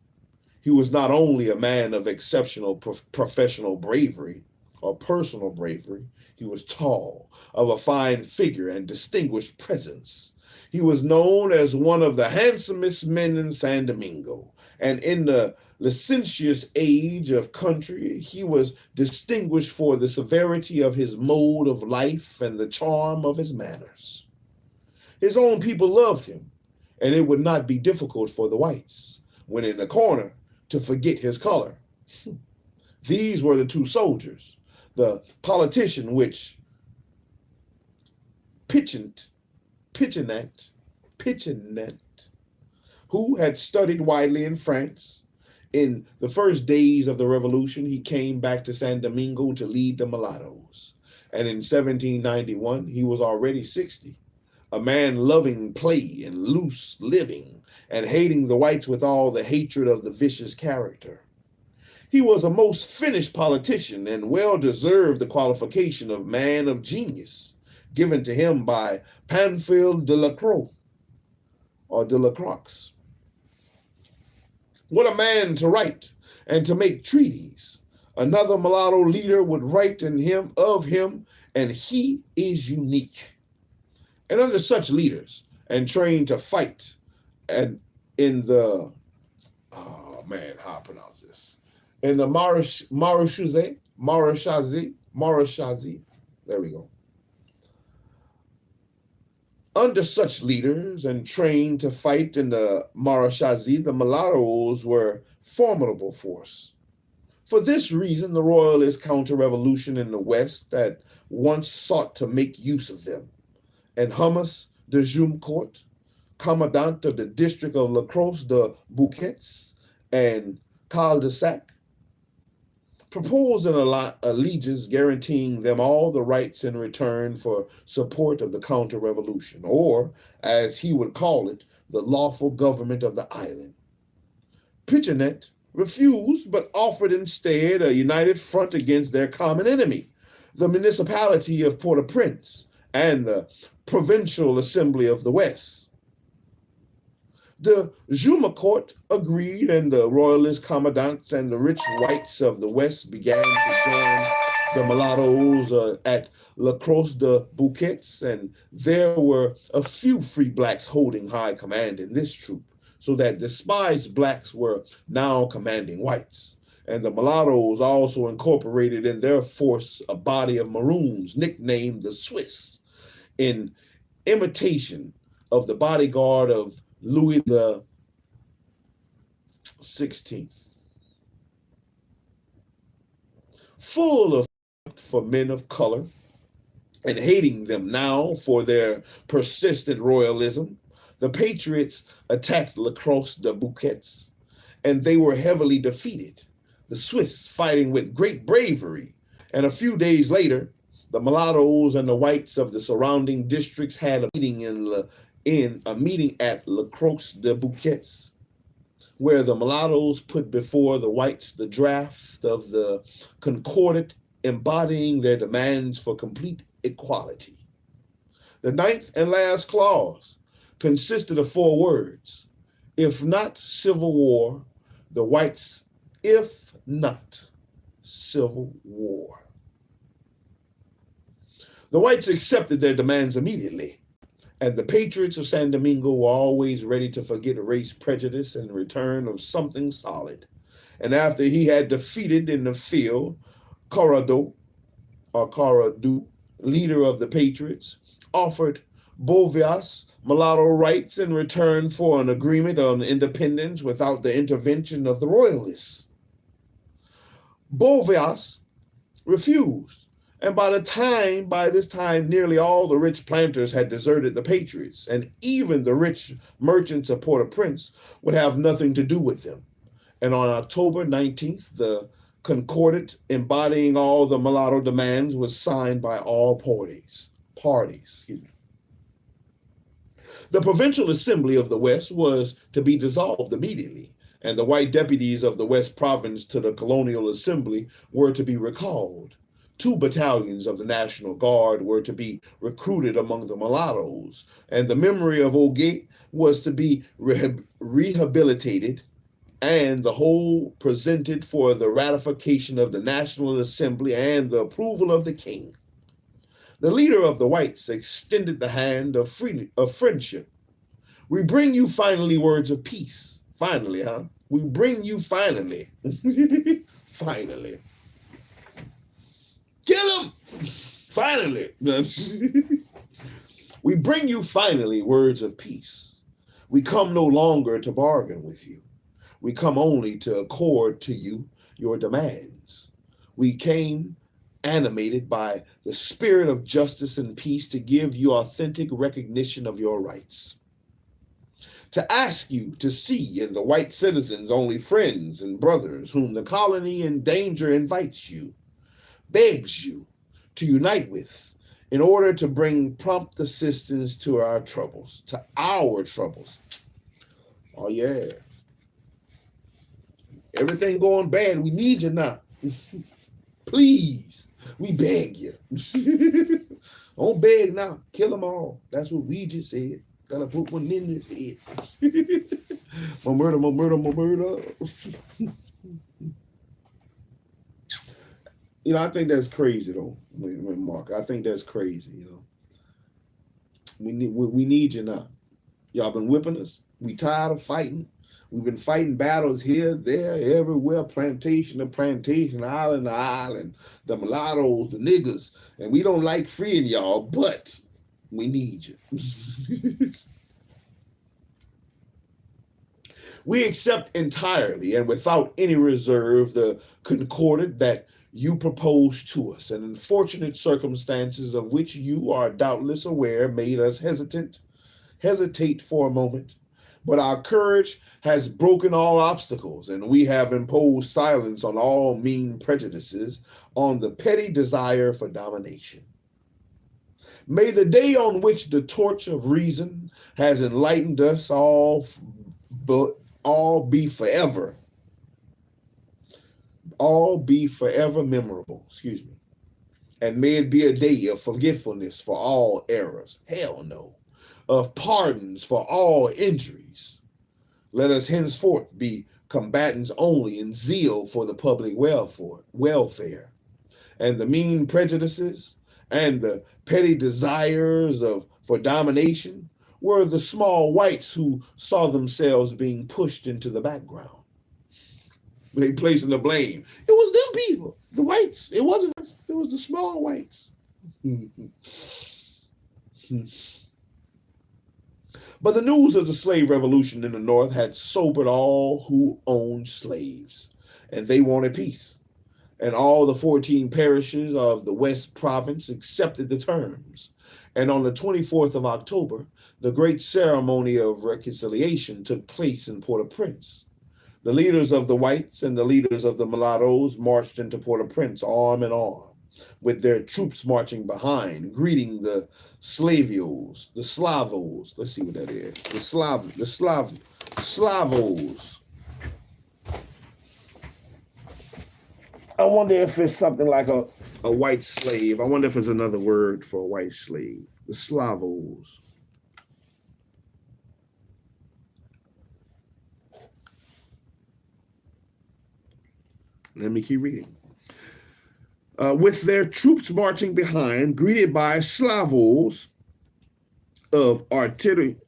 He was not only a man of exceptional professional bravery or personal bravery, he was tall, of a fine figure and distinguished presence. He was known as one of the handsomest men in San Domingo, and in the licentious age of country, he was distinguished for the severity of his mode of life and the charm of his manners. His own people loved him, and it would not be difficult for the whites, when in the corner, to forget his color. These were the 2 soldiers, the politician which Pichenet, who had studied widely in France. In the first days of the revolution, he came back to San Domingo to lead the mulattoes. and in 1791 he was already 60, a man loving play and loose living, and hating the whites with all the hatred of the vicious character. He was a most finished politician and well deserved the qualification of man of genius, given to him by Pamphile de la Croix, or de la Croix. What a man to write and to make treaties! Another mulatto leader would write in him of him, and he is unique. And under such leaders, and trained to fight, and in the, oh man, how I pronounce this? In the Maréchaussée, there we go. Under such leaders and trained to fight in the Maréchaussée, the mulattoes were formidable force. For this reason, the royalist counter-revolution in the West at once sought to make use of them. And Hummus de Jumecourt, commandant of the district of La Crosse de Bouquets and Cul-de-Sac, proposed an allegiance guaranteeing them all the rights in return for support of the counter-revolution, or, as he would call it, the lawful government of the island. Pichonet refused, but offered instead a united front against their common enemy, the municipality of Port-au-Prince and the Provincial Assembly of the West. The Jumecourt agreed, and the royalist commandants and the rich whites of the West began to join the mulattoes at La Crosse de Bouquets, and there were a few free blacks holding high command in this troop, so that despised blacks were now commanding whites. And the mulattoes also incorporated in their force a body of maroons nicknamed the Swiss, in imitation of the bodyguard of Louis the 16th. Full of for men of color and hating them now for their persistent royalism, the patriots attacked La Crosse de Bouquets, and they were heavily defeated, the Swiss fighting with great bravery. And a few days later, the mulattoes and the whites of the surrounding districts had a meeting at La Crosse de Bouquets, where the mulattoes put before the whites the draft of the concordat embodying their demands for complete equality. The ninth and last clause consisted of 4 words: if not civil war, the whites, if not civil war. The whites accepted their demands immediately, and the patriots of San Domingo were always ready to forget race prejudice in return of something solid. And after he had defeated in the field Corrado, leader of the patriots, offered Bovias mulatto rights in return for an agreement on independence without the intervention of the royalists. Bovias refused. And by this time, nearly all the rich planters had deserted the patriots, and even the rich merchants of Port-au-Prince would have nothing to do with them. And on October 19th, the concordat embodying all the mulatto demands was signed by all parties. The Provincial Assembly of the West was to be dissolved immediately, and the white deputies of the West Province to the Colonial Assembly were to be recalled. 2 battalions of the National Guard were to be recruited among the mulattoes, and the memory of Auguet was to be rehabilitated, and the whole presented for the ratification of the National Assembly and the approval of the king. The leader of the whites extended the hand of friendship. We bring you finally words of peace. Finally, huh? We bring you finally. Finally. Kill him! Finally. We bring you finally words of peace. We come no longer to bargain with you. We come only to accord to you your demands. We came animated by the spirit of justice and peace to give you authentic recognition of your rights. To ask you to see in the white citizens only friends and brothers whom the colony in danger invites you, begs you to unite with in order to bring prompt assistance to our troubles, Oh, yeah. Everything going bad. We need you now. Please. We beg you. Don't beg now. Kill them all. That's what we just said. Gotta put one in his head. More murder, more murder, more murder. You know, I think that's crazy though, Mark. I think that's crazy, you know. We need you now. Y'all been whipping us. We tired of fighting. We've been fighting battles here, there, everywhere, plantation to plantation, island to island, the mulattoes, the niggas, and we don't like freeing y'all, but we need you. We accept entirely and without any reserve the concordat that you propose to us, and unfortunate circumstances of which you are doubtless aware made us hesitate for a moment. But our courage has broken all obstacles, and we have imposed silence on all mean prejudices, on the petty desire for domination. May the day on which the torch of reason has enlightened us all be forever memorable, and may it be a day of forgetfulness for all errors, hell no, of pardons for all injuries. Let us henceforth be combatants only in zeal for the public welfare, and the mean prejudices and the petty desires for domination were the small whites who saw themselves being pushed into the background. They placing the blame. It was them people, the whites. It wasn't us. It was the small whites. But the news of the slave revolution in the North had sobered all who owned slaves, and they wanted peace. And all the 14 parishes of the West Province accepted the terms. And on the 24th of October, the great ceremony of reconciliation took place in Port-au-Prince. The leaders of the whites and the leaders of the mulattoes marched into Port-au-Prince arm in arm, with their troops marching behind, greeting the Slavos. Let's see what that is. The Slavos. I wonder if it's something like a white slave. I wonder if it's another word for a white slave. The Slavos. Let me keep reading. With their troops marching behind, greeted by Slavos of artillery.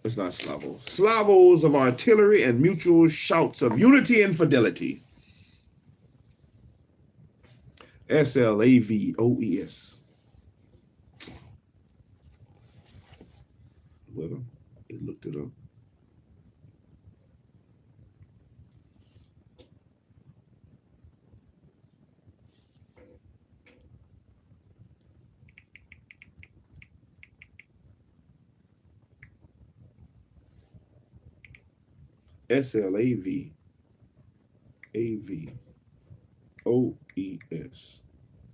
It's not Slavos. Slavos of artillery and mutual shouts of unity and fidelity. SLAVOES. Well, it looked it up. SLAVOES.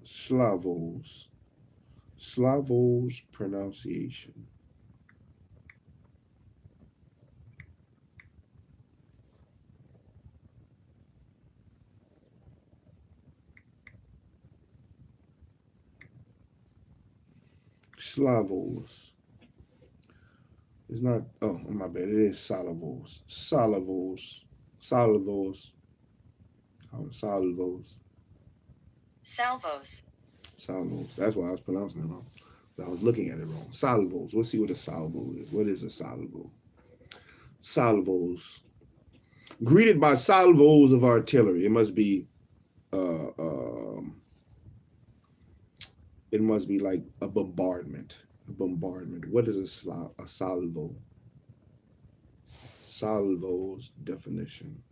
Slavos. Slavos pronunciation. Slavos. It's not, oh, my bad. It is Salvos. Salvos. Salvos. Salvos. Salvos. Salvos. That's why I was pronouncing it wrong. I was looking at it wrong. Salvos. Let's see what a salvo is. What is a salvo? Salvos. Greeted by salvos of artillery. It must be like a bombardment. A bombardment. What is a salvo? Salvo's definition.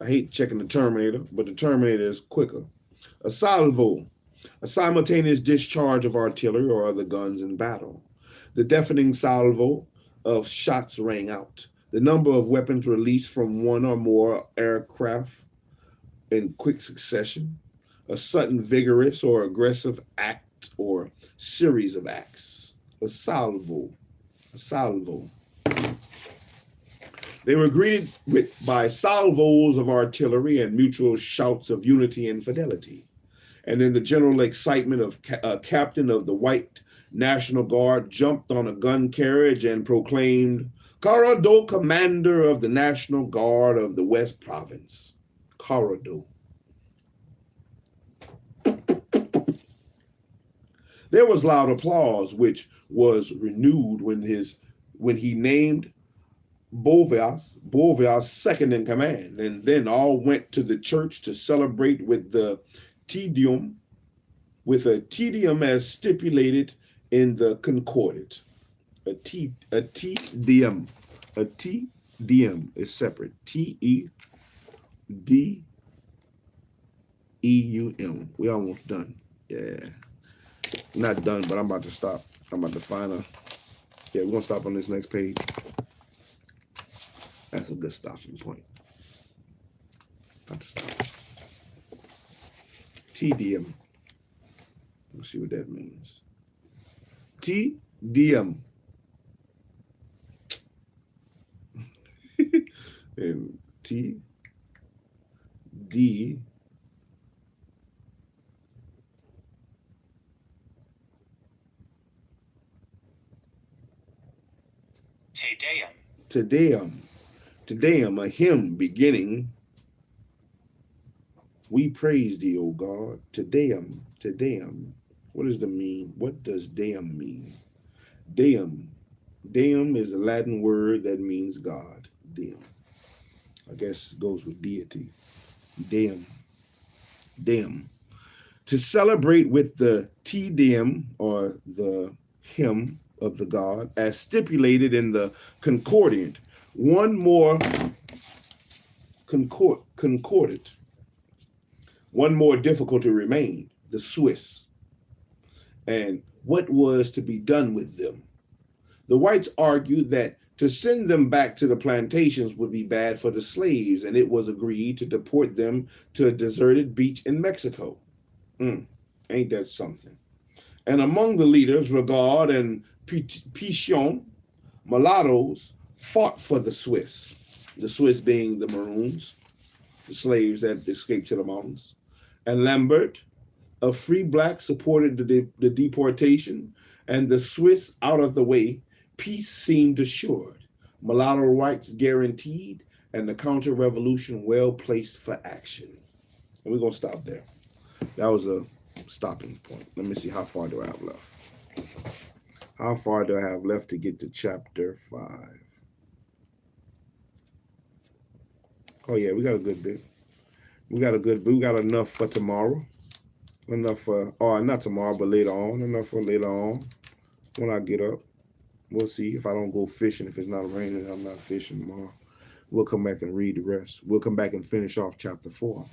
I hate checking the Terminator, but the Terminator is quicker. A salvo, a simultaneous discharge of artillery or other guns in battle. The deafening salvo of shots rang out. The number of weapons released from one or more aircraft in quick succession, a sudden vigorous or aggressive act or series of acts, a salvo. They were greeted by salvos of artillery and mutual shouts of unity and fidelity. And then the general excitement of a captain of the White National Guard jumped on a gun carriage and proclaimed, "Corrado, commander of the National Guard of the West Province." Corrado. There was loud applause, which was renewed when he named Bourvias second in command, and then all went to the church to celebrate with the Te Deum as stipulated in the Concordat. A Te Deum is separate. T-E-D-E-U-M. We almost done. Yeah. Not done, but I'm about to stop. I'm about to find a. Yeah, we're gonna stop on this next page. That's a good stopping point. About to stop. T-Diem. Let's see what that means. T-Diem. And T-D. Te Deum. Te Deum. Te Deum, a hymn beginning. We praise thee, O God. Te Deum. Te Deum. What does the mean? What does Deum mean? Deum. Deum is a Latin word that means God. Deum. I guess it goes with deity. Deum. Deum. To celebrate with the Te Deum, or the hymn of the God, as stipulated in the Concordat, one more difficulty remained, the Swiss, and what was to be done with them. The whites argued that to send them back to the plantations would be bad for the slaves, and it was agreed to deport them to a deserted beach in Mexico. Ain't that something? And among the leaders, Regard and Pichon, mulattoes, fought for the Swiss being the Maroons, the slaves that escaped to the mountains. And Lambert, a free black, supported the deportation, and the Swiss out of the way, peace seemed assured, mulatto rights guaranteed, and the counter-revolution well placed for action. And we're going to stop there. That was a stopping point. Let me see, how far do I have left? How far do I have left to get to chapter 5? Oh yeah, we got a good bit. We got enough for tomorrow. Enough for, not tomorrow, but later on. Enough for later on when I get up. We'll see if I don't go fishing. If it's not raining, I'm not fishing tomorrow. We'll come back and read the rest. We'll come back and finish off chapter 4.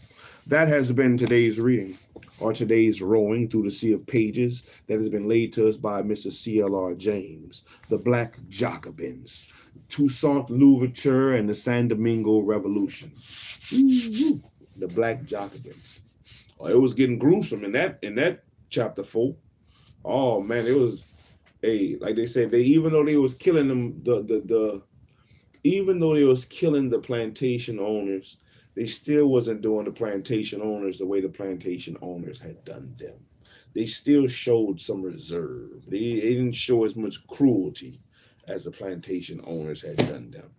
That has been today's reading, or today's rowing through the sea of pages that has been laid to us by Mr. C.L.R. James, the Black Jacobins, Toussaint Louverture, and the San Domingo Revolution. The Black Jacobins. Oh, it was getting gruesome in that chapter 4. Oh man, it was, like they said, even though they was killing them, even though they was killing the plantation owners, they still wasn't doing the plantation owners the way the plantation owners had done them. They still showed some reserve. They didn't show as much cruelty as the plantation owners had done them.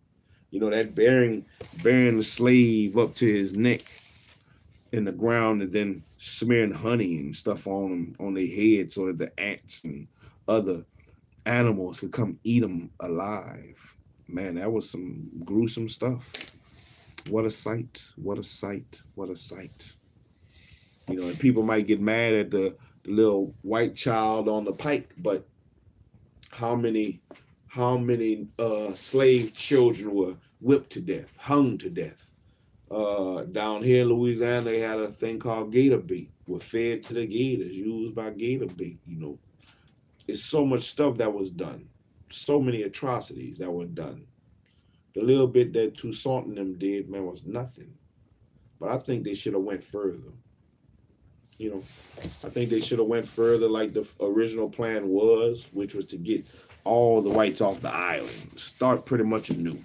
You know, that bearing the slave up to his neck in the ground and then smearing honey and stuff on them, on their head, so that the ants and other animals could come eat them alive. Man, that was some gruesome stuff. What a sight, what a sight, what a sight. You know, and people might get mad at the little white child on the pike, but how many slave children were whipped to death, hung to death? Down here in Louisiana, they had a thing called gator bait, were fed to the gators, used by gator bait. You know, it's so much stuff that was done, so many atrocities that were done. The little bit that Toussaint and them did, man, was nothing. But I think they should have went further. You know, I think they should have went further like the original plan was, which was to get all the whites off the island, start pretty much anew.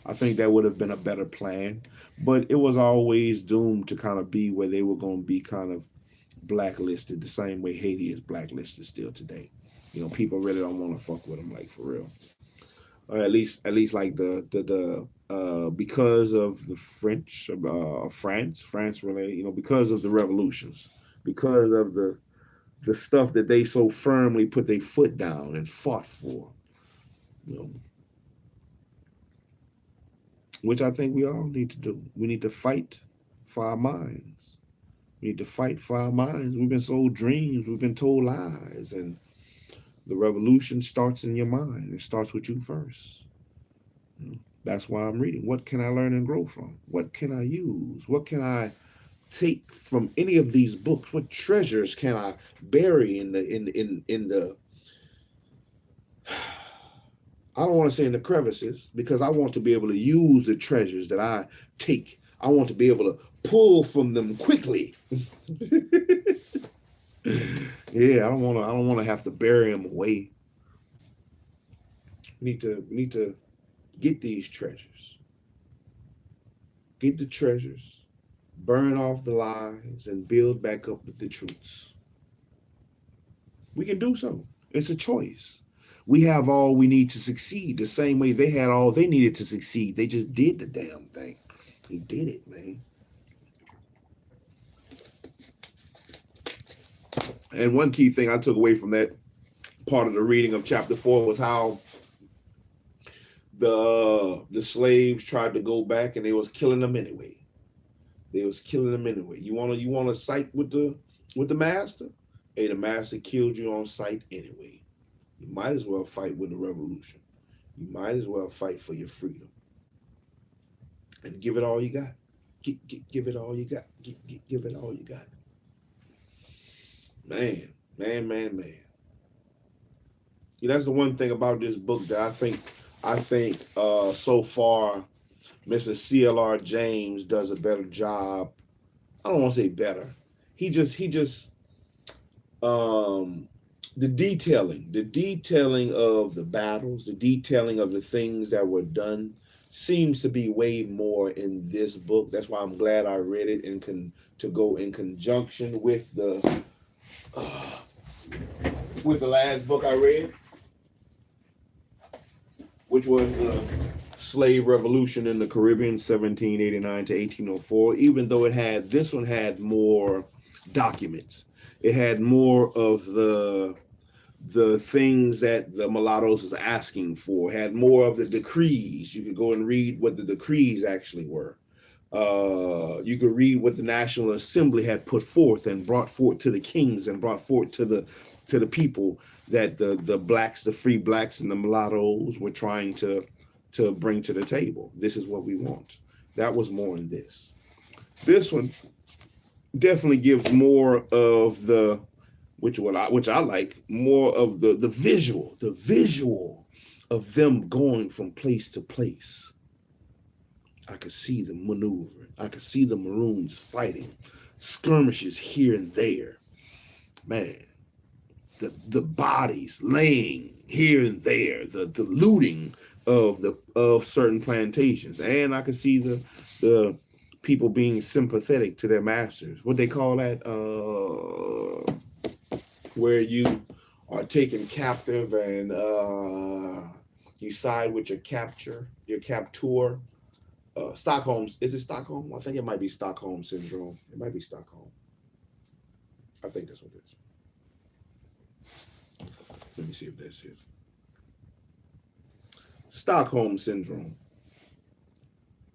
I think that would have been a better plan, but it was always doomed to kind of be where they were going to be kind of blacklisted the same way Haiti is blacklisted still today. You know, people really don't want to fuck with them, like, for real. Or at least like the because of the French, France really, you know, because of the revolutions, because of the stuff that they so firmly put their foot down and fought for, you know, which I think we all need to do. We need to fight for our minds. We need to fight for our minds. We've been sold dreams. We've been told lies. And the revolution starts in your mind. It starts with you first. You know, that's why I'm reading. What can I learn and grow from? What can I use? What can I take from any of these books? What treasures can I bury in the I don't want to say in the crevices, because I want to be able to use the treasures that I take. I want to be able to pull from them quickly. Yeah, I don't want to have to bury them away. We need to get these treasures. Get the treasures, burn off the lies, and build back up with the truths. We can do so. It's a choice. We have all we need to succeed, the same way they had all they needed to succeed. They just did the damn thing. They did it, man. And one key thing I took away from that part of the reading of chapter 4 was how the slaves tried to go back and they was killing them anyway. They was killing them anyway. You want to sight with the master? Hey, the master killed you on sight anyway. You might as well fight with the revolution. You might as well fight for your freedom. And give it all you got. Give it all you got. Give it all you got. Man. You know, that's the one thing about this book that I think so far Mr. C.L.R. James does a better job. I don't want to say better. He just the detailing of the battles, the detailing of the things that were done seems to be way more in this book. That's why I'm glad I read it and to go in conjunction with the last book I read, which was the Slave Revolution in the Caribbean, 1789 to 1804. Even though this one had more documents. It had more of the things that the mulattoes was asking for, had more of the decrees. You could go and read what the decrees actually were. You could read what the National Assembly had put forth and brought forth to the kings and brought forth to the people that the blacks, the free blacks and the mulattoes were trying to bring to the table. This is what we want. That was more in this. This one definitely gives more of the, which I like, more of the visual of them going from place to place. I could see them maneuvering. I could see the Maroons fighting, skirmishes here and there. Man, the bodies laying here and there, the looting of certain plantations, and I could see the people being sympathetic to their masters. What they call that? Where you are taken captive and you side with your captor. Stockholm. Is it Stockholm? I think it might be Stockholm syndrome. It might be Stockholm. I think that's what it is. Let me see if that's it. Stockholm syndrome.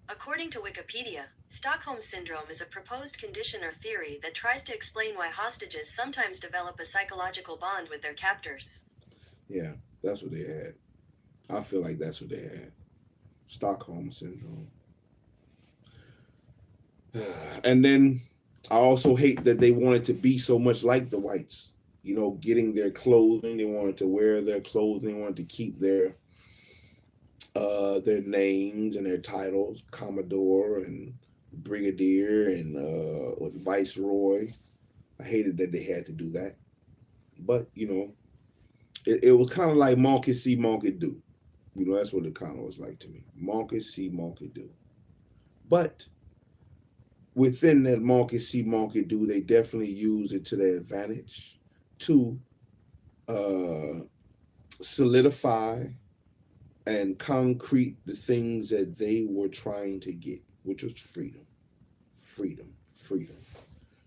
According to Wikipedia, Stockholm Syndrome is a proposed condition or theory that tries to explain why hostages sometimes develop a psychological bond with their captors. Yeah, that's what they had. I feel like that's what they had. Stockholm Syndrome. And then I also hate that they wanted to be so much like the whites. You know, getting their clothing. They wanted to wear their clothing. They wanted to keep their their names and their titles, Commodore and Brigadier and Viceroy. I hated that they had to do that. But, you know, it was kind of like monkey see, monkey do. You know, that's what it kind of was like to me. Monkey see, monkey do. But within that monkey see, monkey do, they definitely use it to their advantage to solidify and concrete the things that they were trying to get, which was freedom. Freedom, freedom.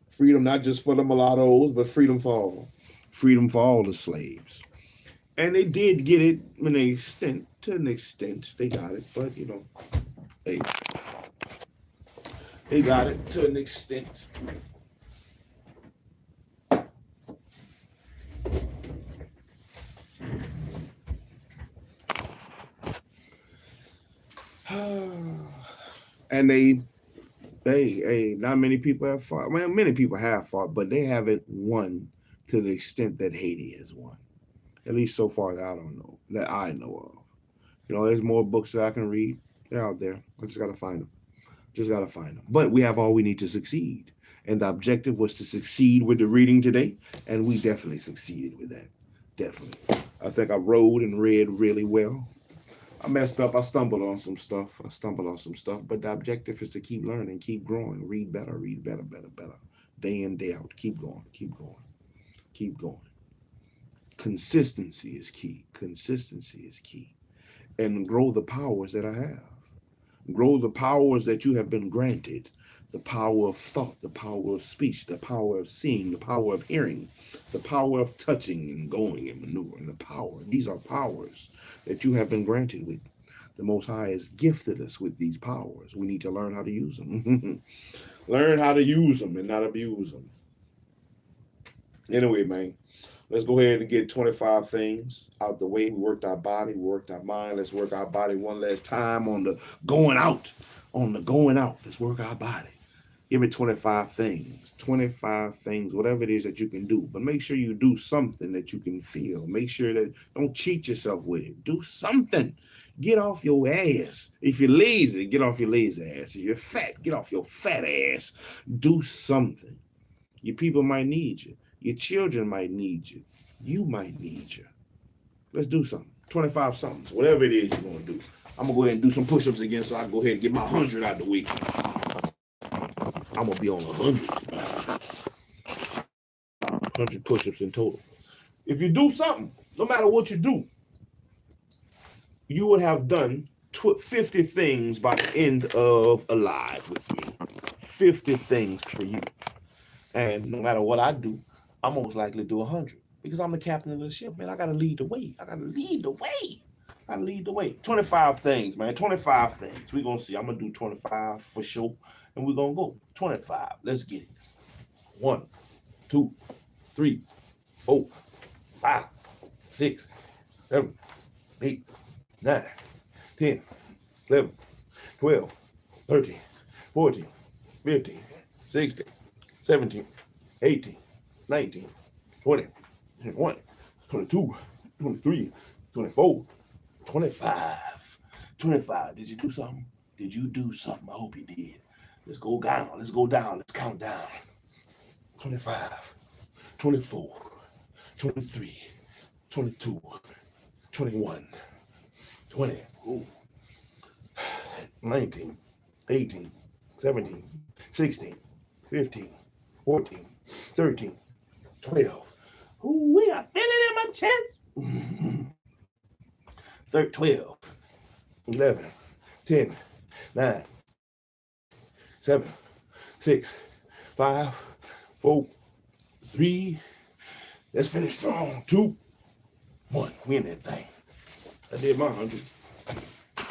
Freedom not just for the mulattoes, but freedom for all. Freedom for all the slaves. And they did get it to an extent. They got it, but you know, they got it to an extent. And not many people have fought. Well, many people have fought, but they haven't won to the extent that Haiti has won. At least so far that I know of. You know, there's more books that I can read. They're out there. I just gotta find them. But we have all we need to succeed. And the objective was to succeed with the reading today, and we definitely succeeded with that. Definitely. I think I wrote and read really well. I messed up. I stumbled on some stuff. But the objective is to keep learning, keep growing, read better. Day in, day out. Keep going. Consistency is key. And grow the powers that I have. Grow the powers that you have been granted. The power of thought, the power of speech, the power of seeing, the power of hearing, the power of touching and going and maneuvering, the power. These are powers that you have been granted with. The Most High has gifted us with these powers. We need to learn how to use them. Learn how to use them and not abuse them. Anyway, man, let's go ahead and get 25 things out the way. We worked our body, we worked our mind. Let's work our body one last time on the going out. Let's work our body. Give it 25 things, whatever it is that you can do. But make sure you do something that you can feel. Make sure that don't cheat yourself with it. Do something. Get off your ass. If you're lazy, get off your lazy ass. If you're fat, get off your fat ass. Do something. Your people might need you. Your children might need you. You might need you. Let's do something. 25 somethings, whatever it is you're going to do. I'm going to go ahead and do some push-ups again so I can go ahead and get my 100 out the week. I'm going to be on 100 push-ups in total. If you do something, no matter what you do, you would have done 50 things by the end of Alive with me. 50 things for you. And no matter what I do, I'm most likely to do 100 because I'm the captain of the ship, man. I got to lead the way. 25 things, man. 25 things. We're going to see. I'm going to do 25 for sure. And we're going to go 25. Let's get it. 1, 2, 3, 4, 5, 6, 7, 8, 9, 10, 11, 12, 13, 14, 15, 16, 17, 18, 19, 20, 21, 22, 23, 24, 25. 25. Did you do something? I hope you did. Let's go down. Let's count down. 25, 24, 23, 22, 21, 20, 19, 18, 17, 16, 15, 14, 13, 12. We are feeling in my chest. 12, 11, 10, 9, 7, 6, 5, 4, 3. Let's finish strong. 2, 1. We in that thing. I did my 100.